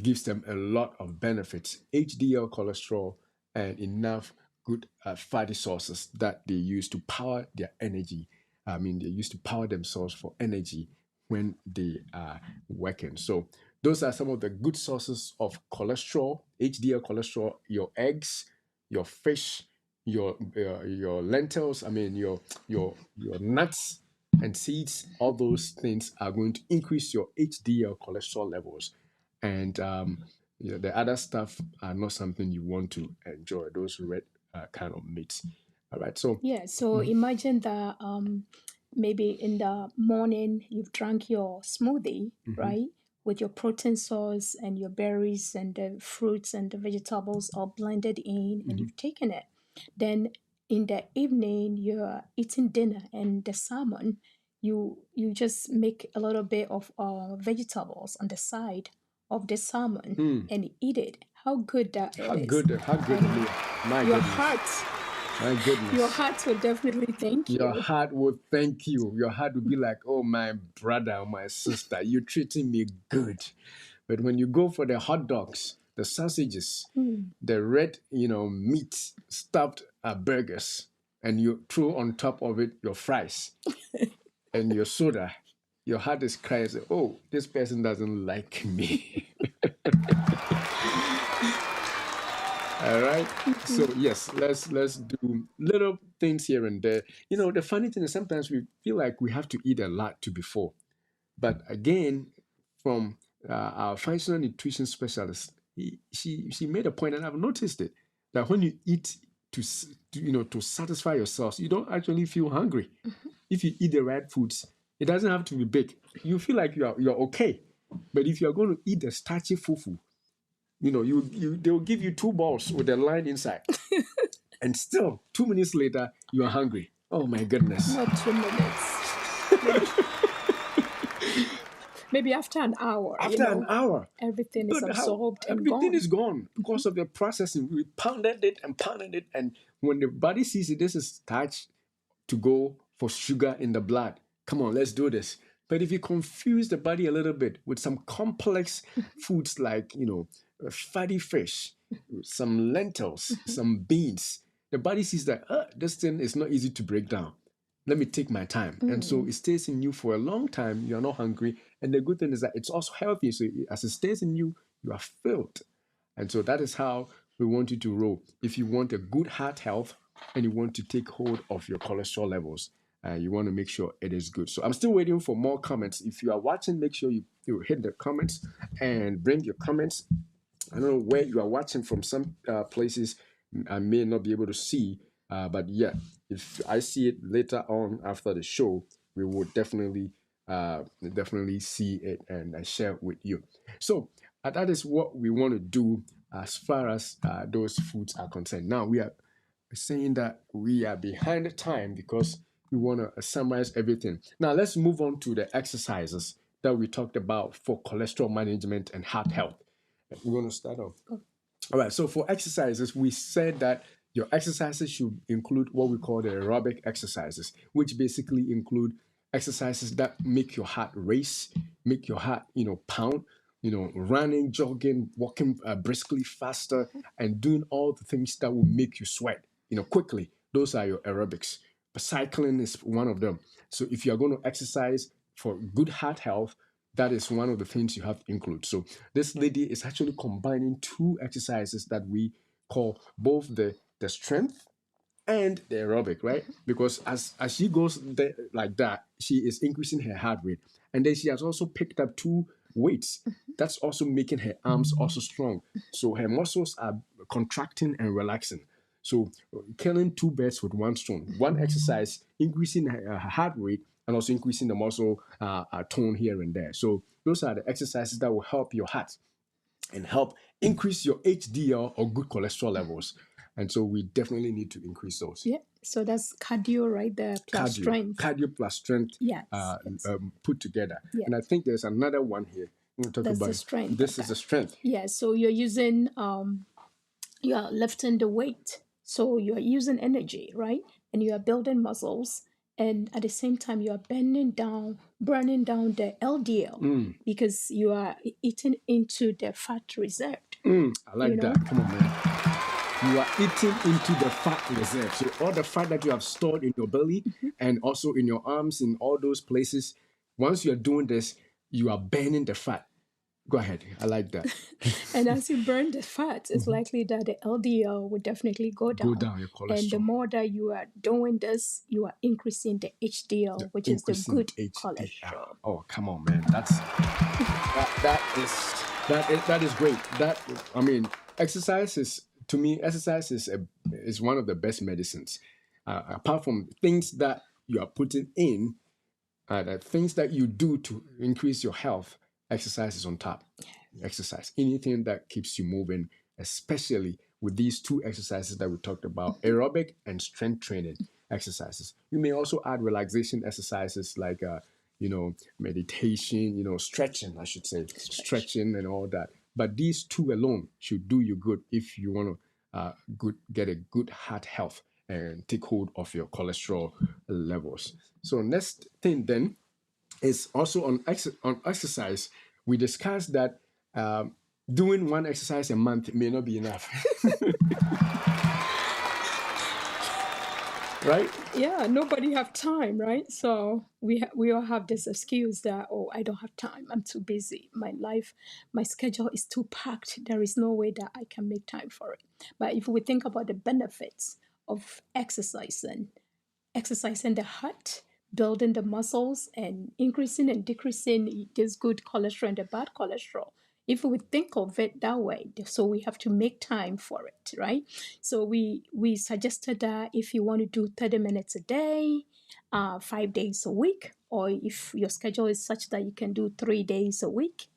gives them a lot of benefits: HDL cholesterol and enough good fatty sources that they use to power their energy. I mean, they use to power themselves for energy when they are working. So those are some of the good sources of cholesterol: HDL cholesterol, your eggs, your fish, your lentils. I mean, your nuts and seeds. All those things are going to increase your HDL cholesterol levels, and the other stuff are not something you want to enjoy. Those red kind of meats. All right. So Yeah, so imagine that maybe in the morning you've drank your smoothie, right? With your protein sauce and your berries and the fruits and the vegetables all blended in, and you've taken it. Then in the evening you're eating dinner and the salmon, you just make a little bit of vegetables on the side of the salmon and eat it. How good that how is. good, how good, And my your goodness, heart my your goodness. heart will definitely thank Your you. heart will thank you. Your heart will be like, oh, my brother, my sister, you're treating me good. But when you go for the hot dogs, the sausages, the red, meat stuffed burgers, and you throw on top of it your fries and your soda, your heart is crying, say, oh, this person doesn't like me. All right. So yes, let's do little things here and there. The funny thing is sometimes we feel like we have to eat a lot to be full. But again, from our functional nutrition specialist, she made a point, and I've noticed it, that when you eat to satisfy yourselves, you don't actually feel hungry. If you eat the right foods, it doesn't have to be big. You feel like you're okay. But if you're going to eat the starchy fufu, they'll give you two balls with a line inside, and still 2 minutes later you are hungry. Oh my goodness! Not 2 minutes. Maybe maybe after an hour, After an hour, everything is but how absorbed and everything gone. is gone because of the processing. We pounded it, and when the body sees it, this is starch to go for sugar in the blood. Come on, let's do this. But if you confuse the body a little bit with some complex foods like, fatty fish, some lentils, some beans, the body sees that this thing is not easy to break down. Let me take my time. And so it stays in you for a long time. You're not hungry. And the good thing is that it's also healthy. So as it stays in you, you are filled. And so that is how we want you to roll. If you want a good heart health and you want to take hold of your cholesterol levels, you want to make sure it is good. So I'm still waiting for more comments. If you are watching, make sure you hit the comments and bring your comments. I don't know where you are watching from. Some places I may not be able to see, but yeah, if I see it later on after the show, we will definitely see it and share it with you. So that is what we want to do as far as those foods are concerned. Now we are saying that we are behind the time because we want to summarize everything. Now let's move on to the exercises that we talked about for cholesterol management and heart health. We're going to start off. All right, so for exercises, we said that your exercises should include what we call the aerobic exercises, which basically include exercises that make your heart race, make your heart, pound, running, jogging, walking briskly faster, and doing all the things that will make you sweat, quickly. Those are your aerobics. But cycling is one of them. So if you're going to exercise for good heart health, that is one of the things you have to include. So this lady is actually combining two exercises that we call both the strength and the aerobic, right? Because as she goes there, like that, she is increasing her heart rate, and then she has also picked up two weights. That's also making her arms also strong. So her muscles are contracting and relaxing. So killing two birds with one stone. One exercise increasing her heart rate and also increasing the muscle tone here and there. So those are the exercises that will help your heart and help increase your HDL or good cholesterol levels. And so we definitely need to increase those. Yeah. So that's cardio right there plus strength. Cardio plus strength Yes. put together. Yes. And I think there's another one here. We'll talk That's about the strength. This is the strength. Yeah. So you're using, you're lifting the weight. So you're using energy, right? And you are building muscles. And at the same time, you are burning down the LDL because you are eating into the fat reserve. I like that. Come on, man. You are eating into the fat reserve. So all the fat that you have stored in your belly and also in your arms, in all those places, once you're doing this, you are burning the fat. Go ahead. I like that. And as you burn the fat, it's likely that the LDL will definitely go down. Go down your cholesterol. And the more that you are doing this, you are increasing the HDL, which is the good cholesterol. Oh, come on, man. That is great. Exercise is, to me, exercise is one of the best medicines. Apart from things that you are putting in, the things that you do to increase your health, exercise is on top. Exercise, anything that keeps you moving, especially with these two exercises that we talked about, aerobic and strength training exercises. You may also add relaxation exercises like meditation, stretching, I should say, stretching and all that. But these two alone should do you good if you want to get a good heart health and take hold of your cholesterol levels. So next thing then is also on exercise. We discussed that doing one exercise a month may not be enough. Right? Yeah, nobody have time, right? So we all have this excuse that, oh, I don't have time. I'm too busy. My schedule is too packed. There is no way that I can make time for it. But if we think about the benefits of exercising the heart, building the muscles, and increasing and decreasing this good cholesterol and the bad cholesterol. If we think of it that way, so we have to make time for it, right? So we suggested that if you want to do 30 minutes a day, 5 days a week, or if your schedule is such that you can do 3 days a week,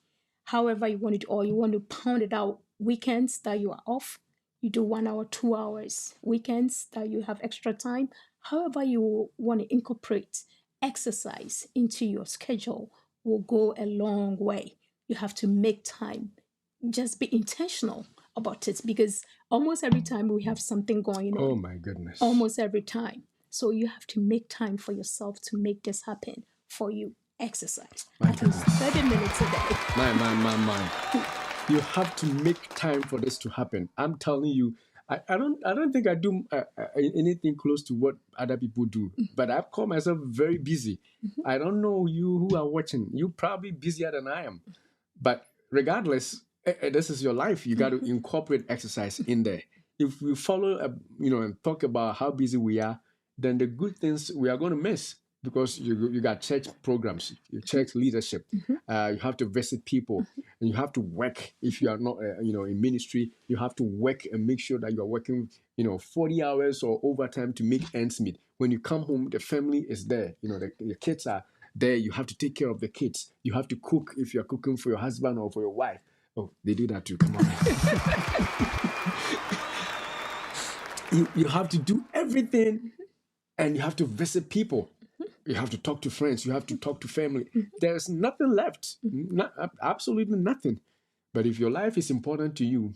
however you want it, or you want to pound it out weekends that you are off, you do 1 hour, 2 hours, weekends that you have extra time. However you want to incorporate exercise into your schedule will go a long way. You have to make time. Just be intentional about it because almost every time we have something going on. Oh my goodness. Almost every time. So you have to make time for yourself to make this happen for you. Exercise. At least 30 minutes a day. My. You have to make time for this to happen. I'm telling you, I don't think I do anything close to what other people do, but I call myself very busy. I don't know you who are watching. You're probably busier than I am. But regardless, this is your life. You got to incorporate exercise in there. If we follow, and talk about how busy we are, then the good things we are going to miss because you got church programs, your church leadership. You have to visit people, and you have to work. If you are not, in ministry, you have to work and make sure that you are working, 40 hours or overtime to make ends meet. When you come home, the family is there. The kids are there. You have to take care of the kids. You have to cook if you're cooking for your husband or for your wife. Oh, they do that too. Come on. You have to do everything, and you have to visit people. You have to talk to friends. You have to talk to family. There's nothing left. Absolutely nothing. But if your life is important to you,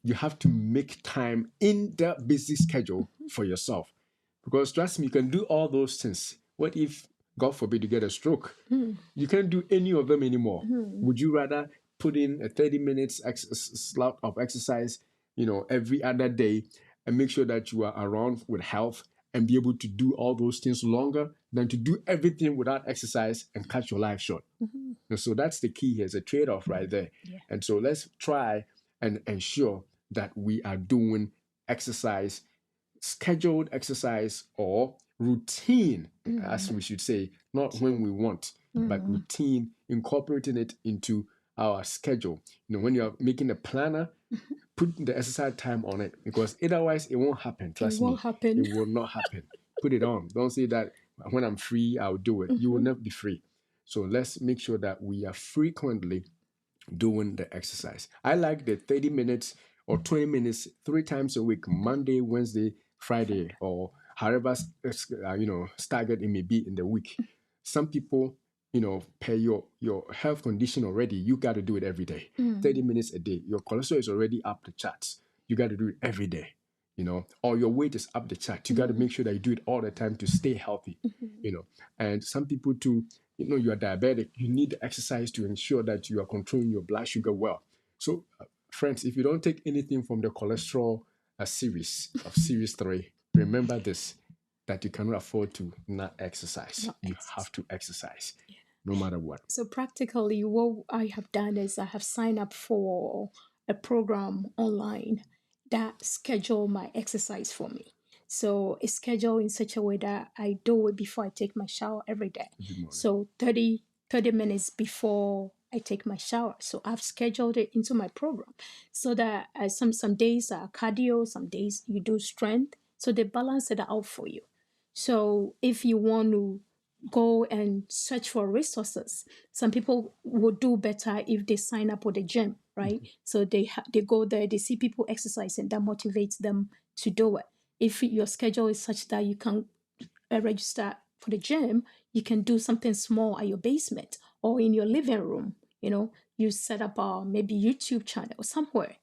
you have to make time in the busy schedule for yourself. Because trust me, you can do all those things. What if, God forbid, you get a stroke? You can't do any of them anymore. Would you rather put in a 30 minutes slot of exercise, every other day, and make sure that you are around with health and be able to do all those things longer than to do everything without exercise and cut your life short? And so that's the key here. It's a trade-off right there. Yeah. And so let's try and ensure that we are doing exercise, scheduled exercise or routine, as we should say, not when we want, but routine, incorporating it into our schedule. When you're making a planner, put the exercise time on it, because otherwise it won't happen. Trust me, it will not happen. Put it on. Don't say that when I'm free, I'll do it. You will never be free. So let's make sure that we are frequently doing the exercise. I like the 30 minutes or 20 minutes 3 times a week, Monday, Wednesday, Friday, or however staggered it may be in the week. Some people, per your health condition already, you got to do it every day. 30 minutes a day. Your cholesterol is already up the charts. You got to do it every day. Or your weight is up the chart. You got to make sure that you do it all the time to stay healthy. And some people too, you are diabetic. You need the exercise to ensure that you are controlling your blood sugar well. So, friends, if you don't take anything from the cholesterol series of series 3, remember this, that you cannot afford to not exercise. You have to exercise, no matter what. So practically, what I have done is I have signed up for a program online that schedule my exercise for me. So it's scheduled in such a way that I do it before I take my shower every day. So 30 minutes before I take my shower. So I've scheduled it into my program so that some days are cardio, some days you do strength. So they balance it out for you. So if you want to go and search for resources, some people would do better if they sign up with a gym, right? So they go there, they see people exercising, that motivates them to do it. If your schedule is such that you can register for the gym, you can do something small at your basement or in your living room. You set up a maybe YouTube channel somewhere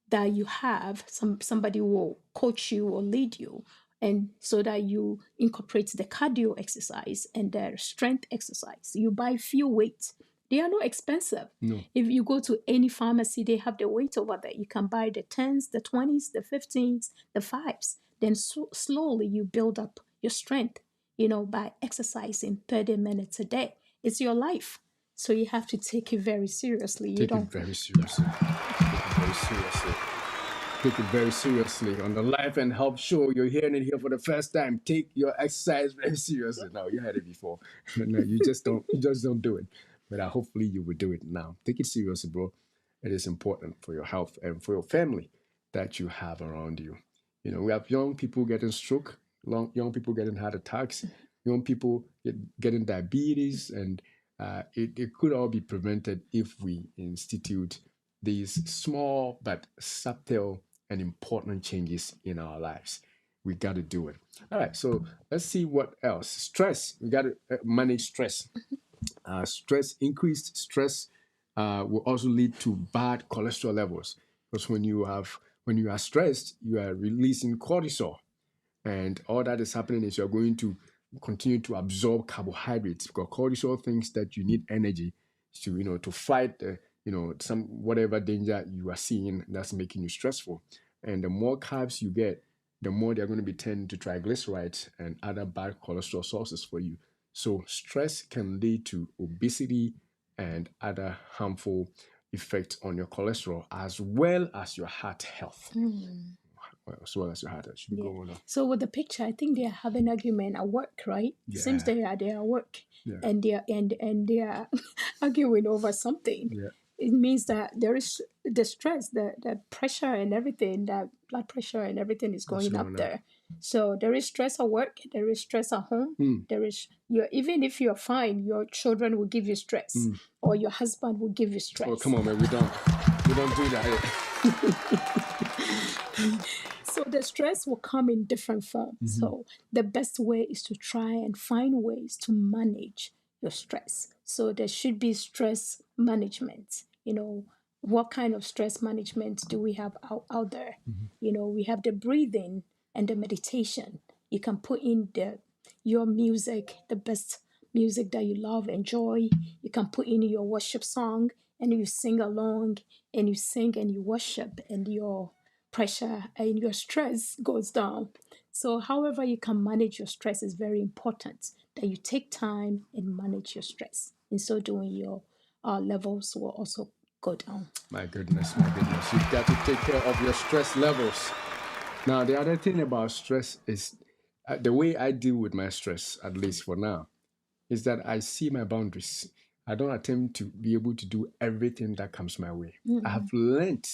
that you have somebody will coach you or lead you, and so that you incorporate the cardio exercise and the strength exercise. You buy few weights. They are not expensive. No. If you go to any pharmacy, they have the weight over there. You can buy the 10s, the 20s, the 15s, the 5s. Then slowly you build up your strength, by exercising 30 minutes a day. It's your life. So you have to take it very seriously. Take it very seriously. Take it very seriously. On the Life and Health Show, you're hearing it here for the first time. Take your exercise very seriously. No, you had it before. No, you just don't do it. But hopefully you will do it now. Take it seriously, bro. It is important for your health and for your family that you have around you. We have young people getting stroke, young people getting heart attacks, young people getting diabetes, and it could all be prevented if we institute these small but subtle and important changes in our lives. We got to do it. All right, so let's see what else. Stress. We got to manage stress. Increased stress will also lead to bad cholesterol levels, because when you are stressed, you are releasing cortisol, and all that is happening is you're going to continue to absorb carbohydrates, because cortisol thinks that you need energy to fight some whatever danger you are seeing that's making you stressful. And the more carbs you get, the more they're going to be turned to triglycerides and other bad cholesterol sources for you. So stress can lead to obesity and other harmful effects on your cholesterol, as well as your heart health. As well as your heart health. Should go on. So with the picture, I think they are having an argument at work, right? Yeah. Seems they are at work, Yeah. and they are arguing over something. Yeah. It means that there is the stress, the pressure and everything, that blood pressure and everything is going up there. So there is stress at work, there is stress at home. There is even if you're fine, your children will give you stress, or your husband will give you stress. Oh, come on, man, we don't do that. So the stress will come in different forms. So the best way is to try and find ways to manage your stress. So there should be stress management. what kind of stress management do we have out there? We have the breathing and the meditation. You can put in your music, the best music that you love, enjoy. You can put in your worship song and you sing along, and you sing and you worship, and your pressure and your stress goes down. So, however, you can manage your stress is very important, that you take time and manage your stress. In so doing, your levels will also go down. My goodness, my goodness. You've got to take care of your stress levels. Now, the other thing about stress is the way I deal with my stress, at least for now, is that I see my boundaries. I don't attempt to be able to do everything that comes my way. I have learned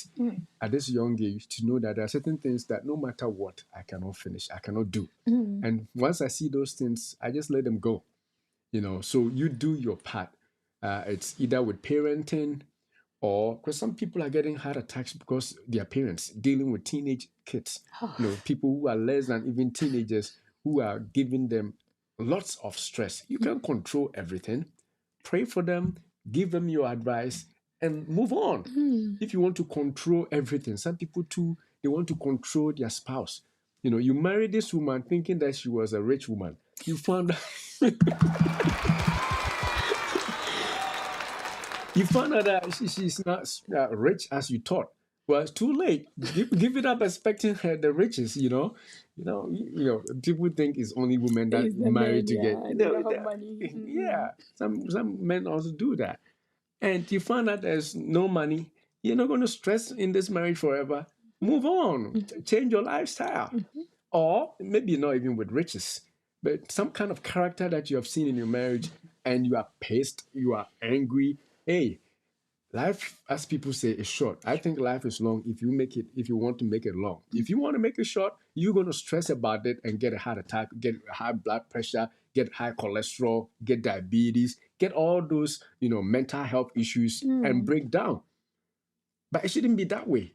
at this young age to know that there are certain things that no matter what, I cannot finish, I cannot do. And once I see those things, I just let them go. So you do your part. It's either with parenting, or because some people are getting heart attacks because their parents dealing with teenage kids, people who are less than even teenagers, who are giving them lots of stress. You can't control everything. Pray for them, give them your advice, and move on. If you want to control everything, some people too, they want to control their spouse. You married this woman thinking that she was a rich woman. You found out that she's not rich as you thought. Well, it's too late. Give it up expecting her the riches. People think it's only women that It's the marry men, to get. yeah, they don't have money. Yeah, some men also do that, and you find out there's no money. You're not going to stress in this marriage forever. Move on, change your lifestyle, or maybe not even with riches, but some kind of character that you have seen in your marriage, and you are pissed, you are angry. Hey, life, as people say, is short. I think life is long if you want to make it long. If you want to make it short, you're going to stress about it and get a heart attack, get high blood pressure, get high cholesterol, get diabetes, get all those, mental health issues and break down. But it shouldn't be that way.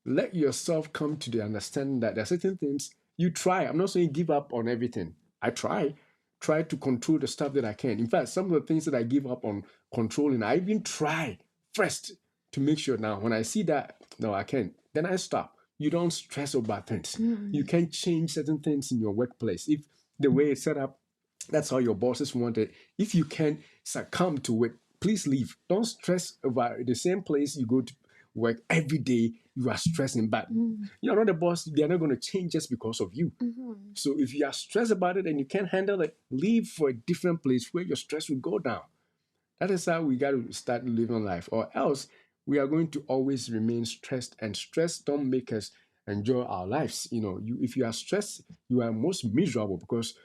Let yourself come to the understanding that there are certain things you try. I'm not saying give up on everything. I try to control the stuff that I can. In fact, some of the things that I give up on controlling, I even try first to make sure now when I see that, no, I can't, then I stop. You don't stress about things. You can't change certain things in your workplace. If the way it's set up, that's how your bosses want it. If you can succumb to it, please leave. Don't stress over the same place you go to work every day. You are stressing, but you're not the boss. They're not going to change just because of you. So if you are stressed about it and you can't handle it, leave for a different place where your stress will go down. That is how we got to start living life, or else we are going to always remain stressed, and stress don't make us enjoy our lives. If you are stressed, you are most miserable because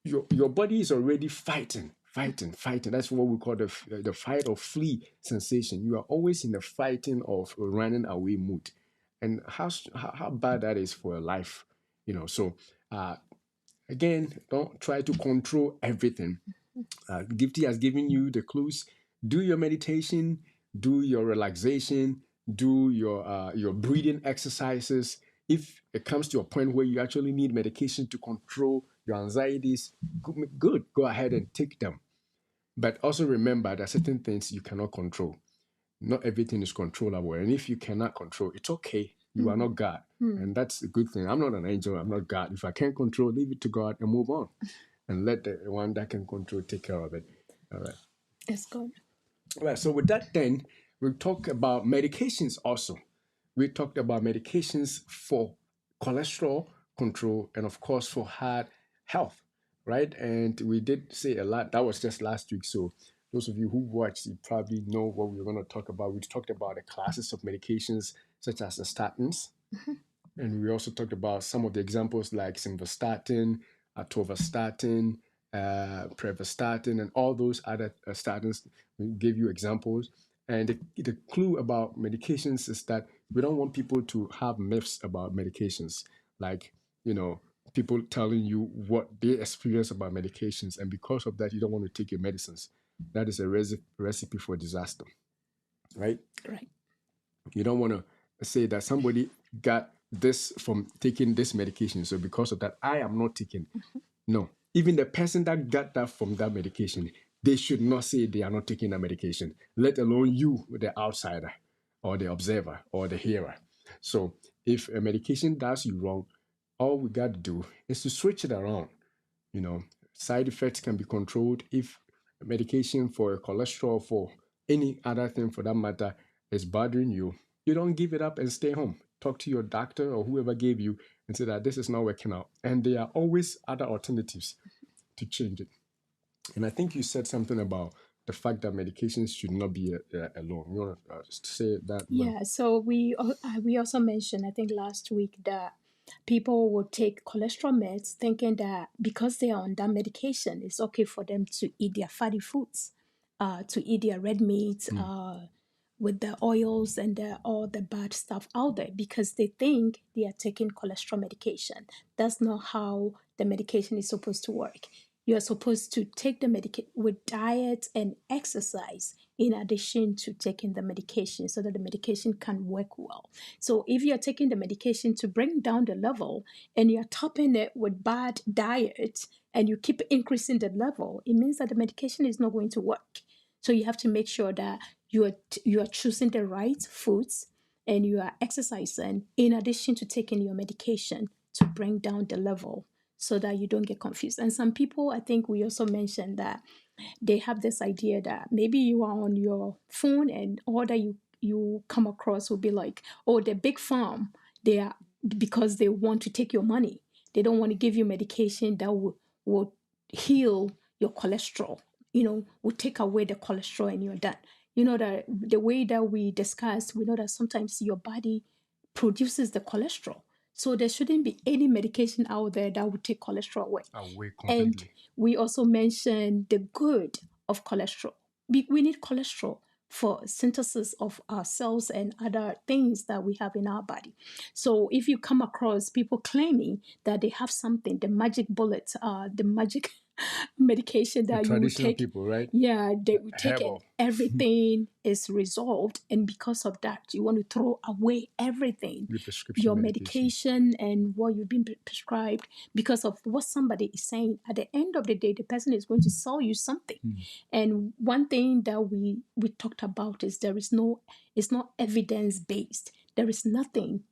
your body is already fighting. That's what we call the fight or flee sensation. You are always in the fighting of running away mood, and how bad that is for your life. So again, don't try to control everything. Gifty has given you the clues. Do your meditation, do your relaxation, do your breathing exercises. If it comes to a point where you actually need medication to control your anxieties, good, go ahead and take them. But also remember there are certain things you cannot control. Not everything is controllable. And if you cannot control, it's okay. You are not God. And that's a good thing. I'm not an angel. I'm not God. If I can't control, leave it to God and move on. And let the one that can control take care of it. All right. That's good. All right. So with that, then we'll talk about medications also. We talked about medications for cholesterol control and, of course, for heart health, right? And we did say a lot. That was just last week. So those of you who watched, you probably know what we were going to talk about. We talked about the classes of medications such as the statins. And we also talked about some of the examples like simvastatin, atorvastatin, pravastatin, and all those other statins. We gave you examples. And the clue about medications is that we don't want people to have myths about medications, like, people telling you what they experience about medications. And because of that, you don't want to take your medicines. That is a recipe for disaster, right? Right. You don't want to say that somebody got this from taking this medication, so because of that, I am not taking. No. Even the person that got that from that medication, they should not say they are not taking that medication, let alone you, the outsider. or the observer or the hearer. So if a medication does you wrong, all we got to do is to switch it around. You know, side effects can be controlled if medication for cholesterol, for any other thing for that matter, is bothering you. You don't give it up and stay home. Talk to your doctor or whoever gave you and say that this is not working out. And there are always other alternatives to change it. And I think you said something about the fact that medications should not be alone. You want to say that? Yeah, so we also mentioned, I think last week, that people would take cholesterol meds thinking that because they are on that medication, it's okay for them to eat their fatty foods, to eat their red meats, with the oils and all the bad stuff out there, because they think they are taking cholesterol medication. That's not how the medication is supposed to work. You are supposed to take the medication with diet and exercise in addition to taking the medication, so that the medication can work well. So if you're taking the medication to bring down the level and you're topping it with bad diet and you keep increasing the level, it means that the medication is not going to work. So you have to make sure that you are choosing the right foods and you are exercising in addition to taking your medication to bring down the level, so that you don't get confused. And some people, I think we also mentioned that they have this idea that maybe you are on your phone and all that you come across will be like, oh, the big farm, they are, because they want to take your money. They don't want to give you medication that will heal your cholesterol, will take away the cholesterol and you're done. You know that the way that we discussed, we know that sometimes your body produces the cholesterol. So there shouldn't be any medication out there that would take cholesterol away. Away And completely. we also mentioned the good of cholesterol. We need cholesterol for synthesis of our cells and other things that we have in our body. So if you come across people claiming that they have something, the magic bullet, the magic medication The that you would traditional take, people, right? yeah, they would take it, Herbal. everything is resolved, and because of that you want to throw away everything, The prescription your medication. medication and what you've been prescribed, because of what somebody is saying. At the end of the day, the person is going to sell you something. And one thing that we talked about is it's not evidence based. There is nothing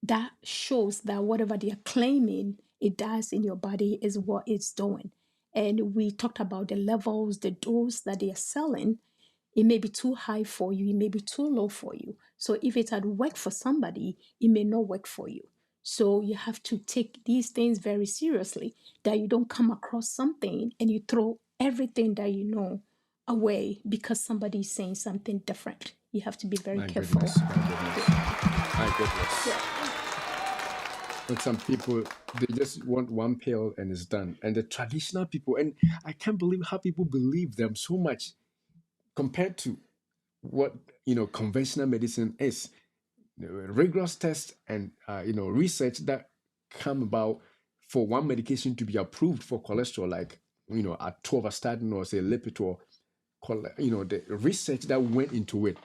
that shows that whatever they are claiming it does in your body is what it's doing. And we talked about the levels, the dose that they are selling. It may be too high for you, it may be too low for you. So if it had worked for somebody, it may not work for you. So you have to take these things very seriously, that you don't come across something and you throw everything that you know away because somebody is saying something different. You have to be very My careful. goodness. My goodness. My goodness. Yeah. But some people, they just want one pill and it's done. And the traditional people, and I can't believe how people believe them so much compared to what conventional medicine is. Rigorous tests and research that come about for one medication to be approved for cholesterol, like atorvastatin or say Lipitor. The research that went into it,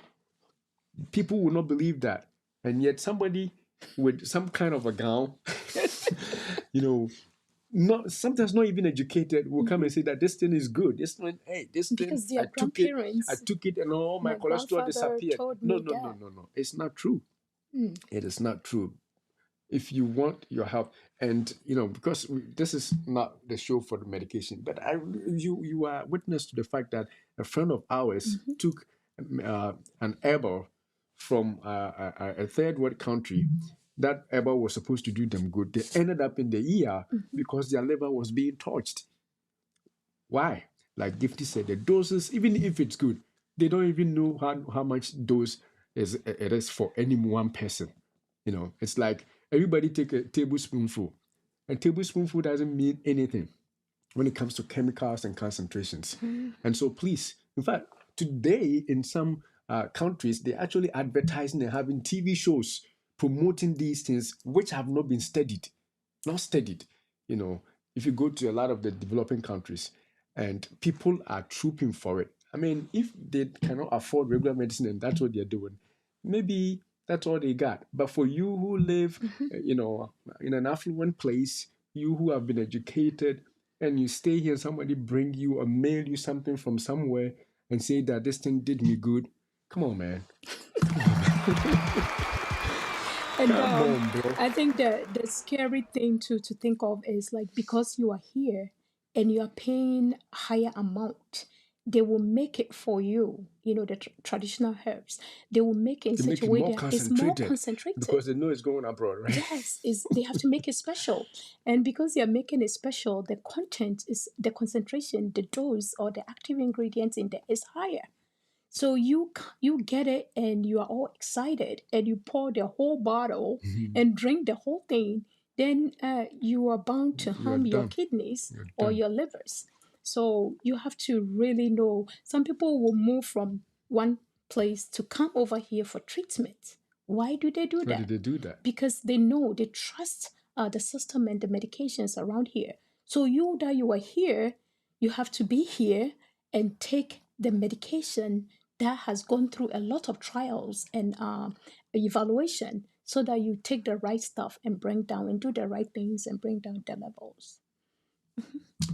people will not believe that, and yet somebody with some kind of a gown, you know, not sometimes not even educated, will come and say that this thing is good. This one, hey, this thing, Because their I grandparents, took it, and all my my cholesterol grandfather disappeared. told No, me no, no, that. no, no. It's not true. It is not true. If you want your help, and because this is not the show for the medication, but you are witness to the fact that a friend of ours took an herbal from a third world country. That herbal was supposed to do them good. They ended up in the ER because their liver was being touched. Why? Like Gifty said, the doses, even if it's good, they don't even know how much dose it is for any one person. It's like everybody take a tablespoonful. A tablespoonful doesn't mean anything when it comes to chemicals and concentrations. And so please, in fact, today in some countries, they're actually advertising and having TV shows promoting these things which have not been studied. Not studied. If you go to a lot of the developing countries and people are trooping for it. I mean, if they cannot afford regular medicine and that's what they're doing, maybe that's all they got. But for you who live, in an affluent place, you who have been educated, and you stay here, somebody bring you or mail you something from somewhere and say that this thing did me good. Come on, man. And Come on, bro. I think the scary thing to think of is like because you are here and you are paying higher amount, they will make it for you. You know the traditional herbs. They will make it in To such make a it way more that it's more concentrated concentrated. because they know it's going abroad, right? Yes, is they have to make it special, and because they are making it special, the content is the concentration, the dose or the active ingredients in there is higher. So you get it and you are all excited and you pour the whole bottle and drink the whole thing. Then you are bound to You're harm your done. kidneys You're or done. your livers. So you have to really know. Some people will move from one place to come over here for treatment. Why do they do Why did that? they do that? Because they know they trust the system and the medications around here. So you that you are here, you have to be here and take the medication that has gone through a lot of trials and evaluation so that you take the right stuff and bring down and do the right things and bring down the levels.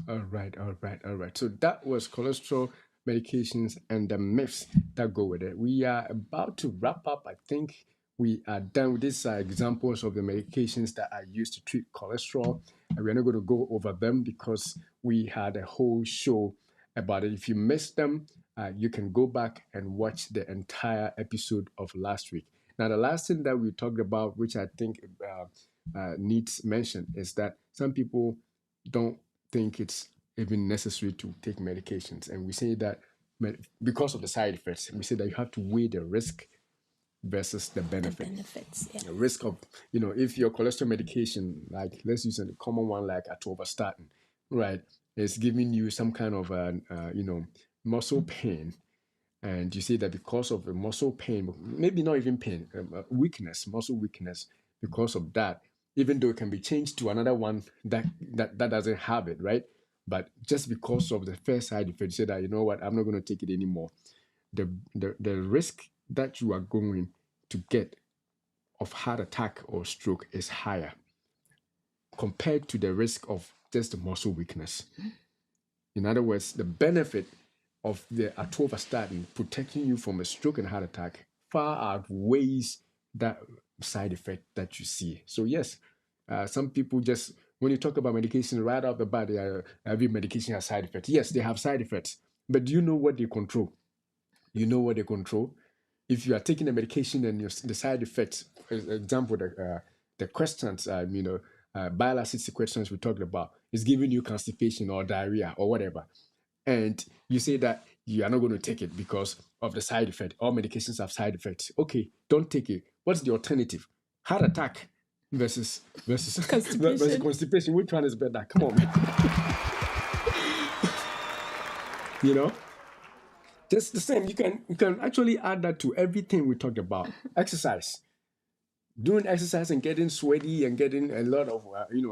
All right, all right, all right. So that was cholesterol medications and the myths that go with it. We are about to wrap up. I think we are done with these examples of the medications that are used to treat cholesterol. And we're not going to go over them because we had a whole show about it. If you missed them, you can go back and watch the entire episode of last week. Now, the last thing that we talked about, which I think needs mention, is that some people don't think it's even necessary to take medications. And we say that because of the side effects, we say that you have to weigh the risk versus the The benefit. benefits, yeah. The risk of, if your cholesterol medication, like let's use a common one like atorvastatin, right, is giving you some kind of, muscle pain. And you say that because of the muscle pain, maybe not even pain, weakness, muscle weakness, because of that, even though it can be changed to another one that doesn't have it, right? But just because of the first side effect, you say that, you know what, I'm not going to take it anymore. The risk that you are going to get of heart attack or stroke is higher compared to the risk of just muscle weakness. In other words, the benefit of the atorvastatin protecting you from a stroke and heart attack far outweighs that side effect that you see. So yes, some people just, when you talk about medication right off the bat, every medication has side effects. Yes, they have side effects, but do you know what they control? You know what they control? If you are taking a medication and the side effects, example, the questions, bile acid questions we talked about, is giving you constipation or diarrhea or whatever, and you say that you are not going to take it because of the side effect. All medications have side effects. Okay, don't take it. What's the alternative? Heart attack versus versus Constipation. constipation. Which one is better? Come on, man. You know, just the same. You can actually add that to everything we talked about. Exercise. Doing exercise and getting sweaty and getting a lot of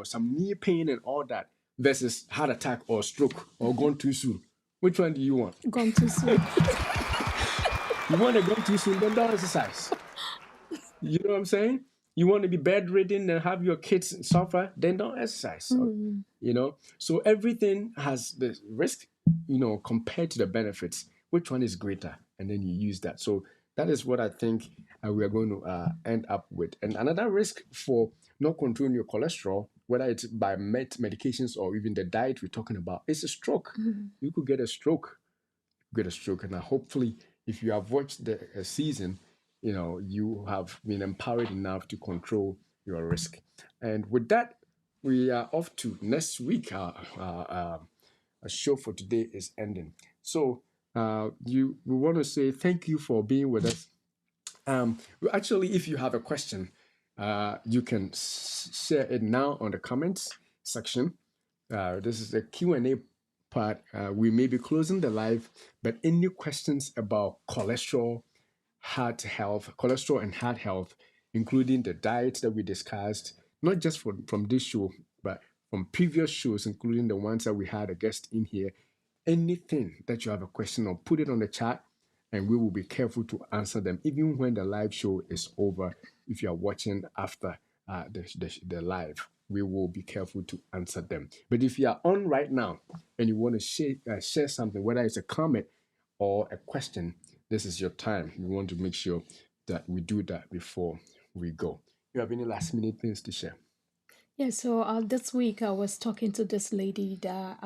some knee pain and all that versus heart attack or stroke or gone too soon. Which one do you want? Gone too soon. You want to go too soon, then don't exercise. You know what I'm saying? You want to be bedridden and have your kids suffer, then don't exercise. So everything has the risk, compared to the benefits. Which one is greater? And then you use that. So that is what I think we are going to end up with. And another risk for not controlling your cholesterol, whether it's by medications or even the diet we're talking about, is a stroke. You could get a stroke. And hopefully, if you have watched the season, you have been empowered enough to control your risk. And with that, we are off to next week. Our show for today is ending. So we want to say thank you for being with us. Actually, if you have a question, you can share it now on the comments section. This is the Q&A part. We may be closing the live, but any questions about cholesterol, cholesterol and heart health, including the diets that we discussed, not just from this show, but from previous shows, including the ones that we had a guest in here, anything that you have a question on, put it on the chat and we will be careful to answer them, even when the live show is over. If you are watching after the live, we will be careful to answer them. But if you are on right now and you want to share something, whether it's a comment or a question, this is your time. We want to make sure that we do that before we go. You have any last minute things to share? Yeah, so this week I was talking to this lady that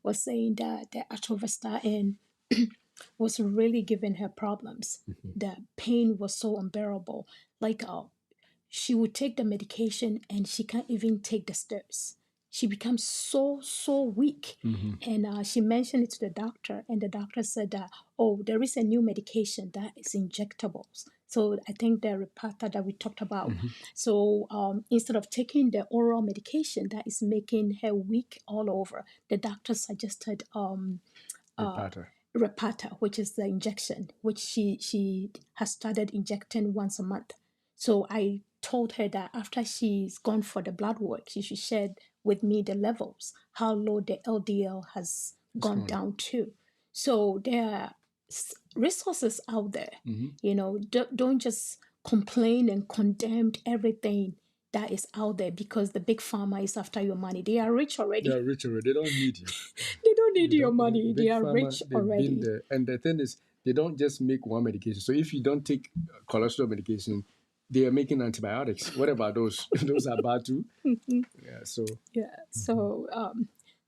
was saying that the atorvastatin was really giving her problems. The pain was so unbearable. Like she would take the medication and she can't even take the steps. She becomes so weak. And she mentioned it to the doctor, and the doctor said that, oh, there is a new medication that is injectables. So I think the Repata that we talked about. So instead of taking the oral medication that is making her weak all over, the doctor suggested Repata. Repata, which is the injection, which she has started injecting once a month. So I told her that after she's gone for the blood work, she should share with me the levels, how low the LDL has gone down to. So there are resources out there. You know, don't just complain and condemn everything that is out there because the big pharma is after your money. They are rich already. They are rich already. They don't need you. They don't need They your don't- money. Big They are Pharma, rich they've already. been there. And the thing is, they don't just make one medication. So if you don't take cholesterol medication, they are making antibiotics. What about those? Those are bad too. Yeah. So Yeah. So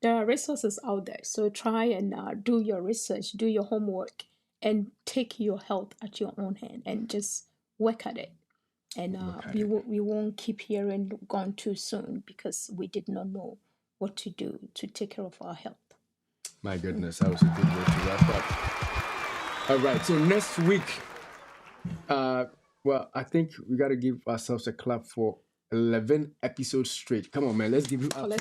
there are resources out there. So try and do your research, do your homework, and take your health at your own hand and just work at it. And we won't keep hearing gone too soon because we did not know what to do to take care of our health. my goodness, that was a good way to wrap up. All right. So next week, well, I think we got to give ourselves a clap for 11 episodes straight. Come on, man. Let's give you up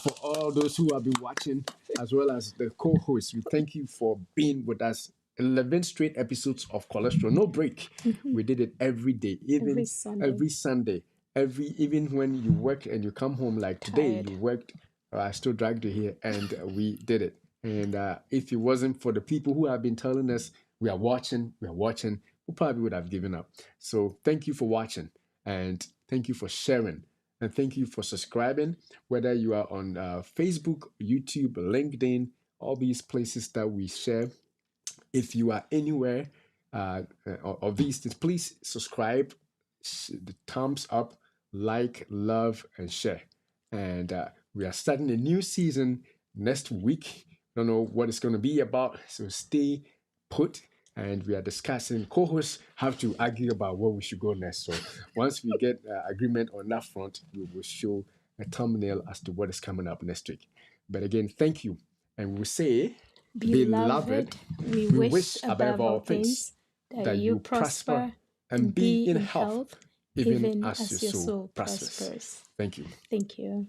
for all those who have been watching, as well as the co-hosts. We thank you for being with us. 11 straight episodes of cholesterol, no break. We did it every day, even every Sunday. Even when you work and you come home, like today, you worked. I still dragged you here, and we did it. And if it wasn't for the people who have been telling us we are watching, we probably would have given up. So thank you for watching, and thank you for sharing, and thank you for subscribing, whether you are on Facebook, YouTube, LinkedIn, all these places that we share. If you are anywhere of these things, please subscribe, the thumbs up, like, love, and share. And we are starting a new season next week. Don't know what it's going to be about, so stay put. And we are discussing. Co-hosts have to argue about where we should go next. So once we get agreement on that front, we will show a thumbnail as to what is coming up next week. But again, thank you, and we say, Beloved, we wish above all things that you prosper and be in health, even as your soul prospers. Thank you. Thank you.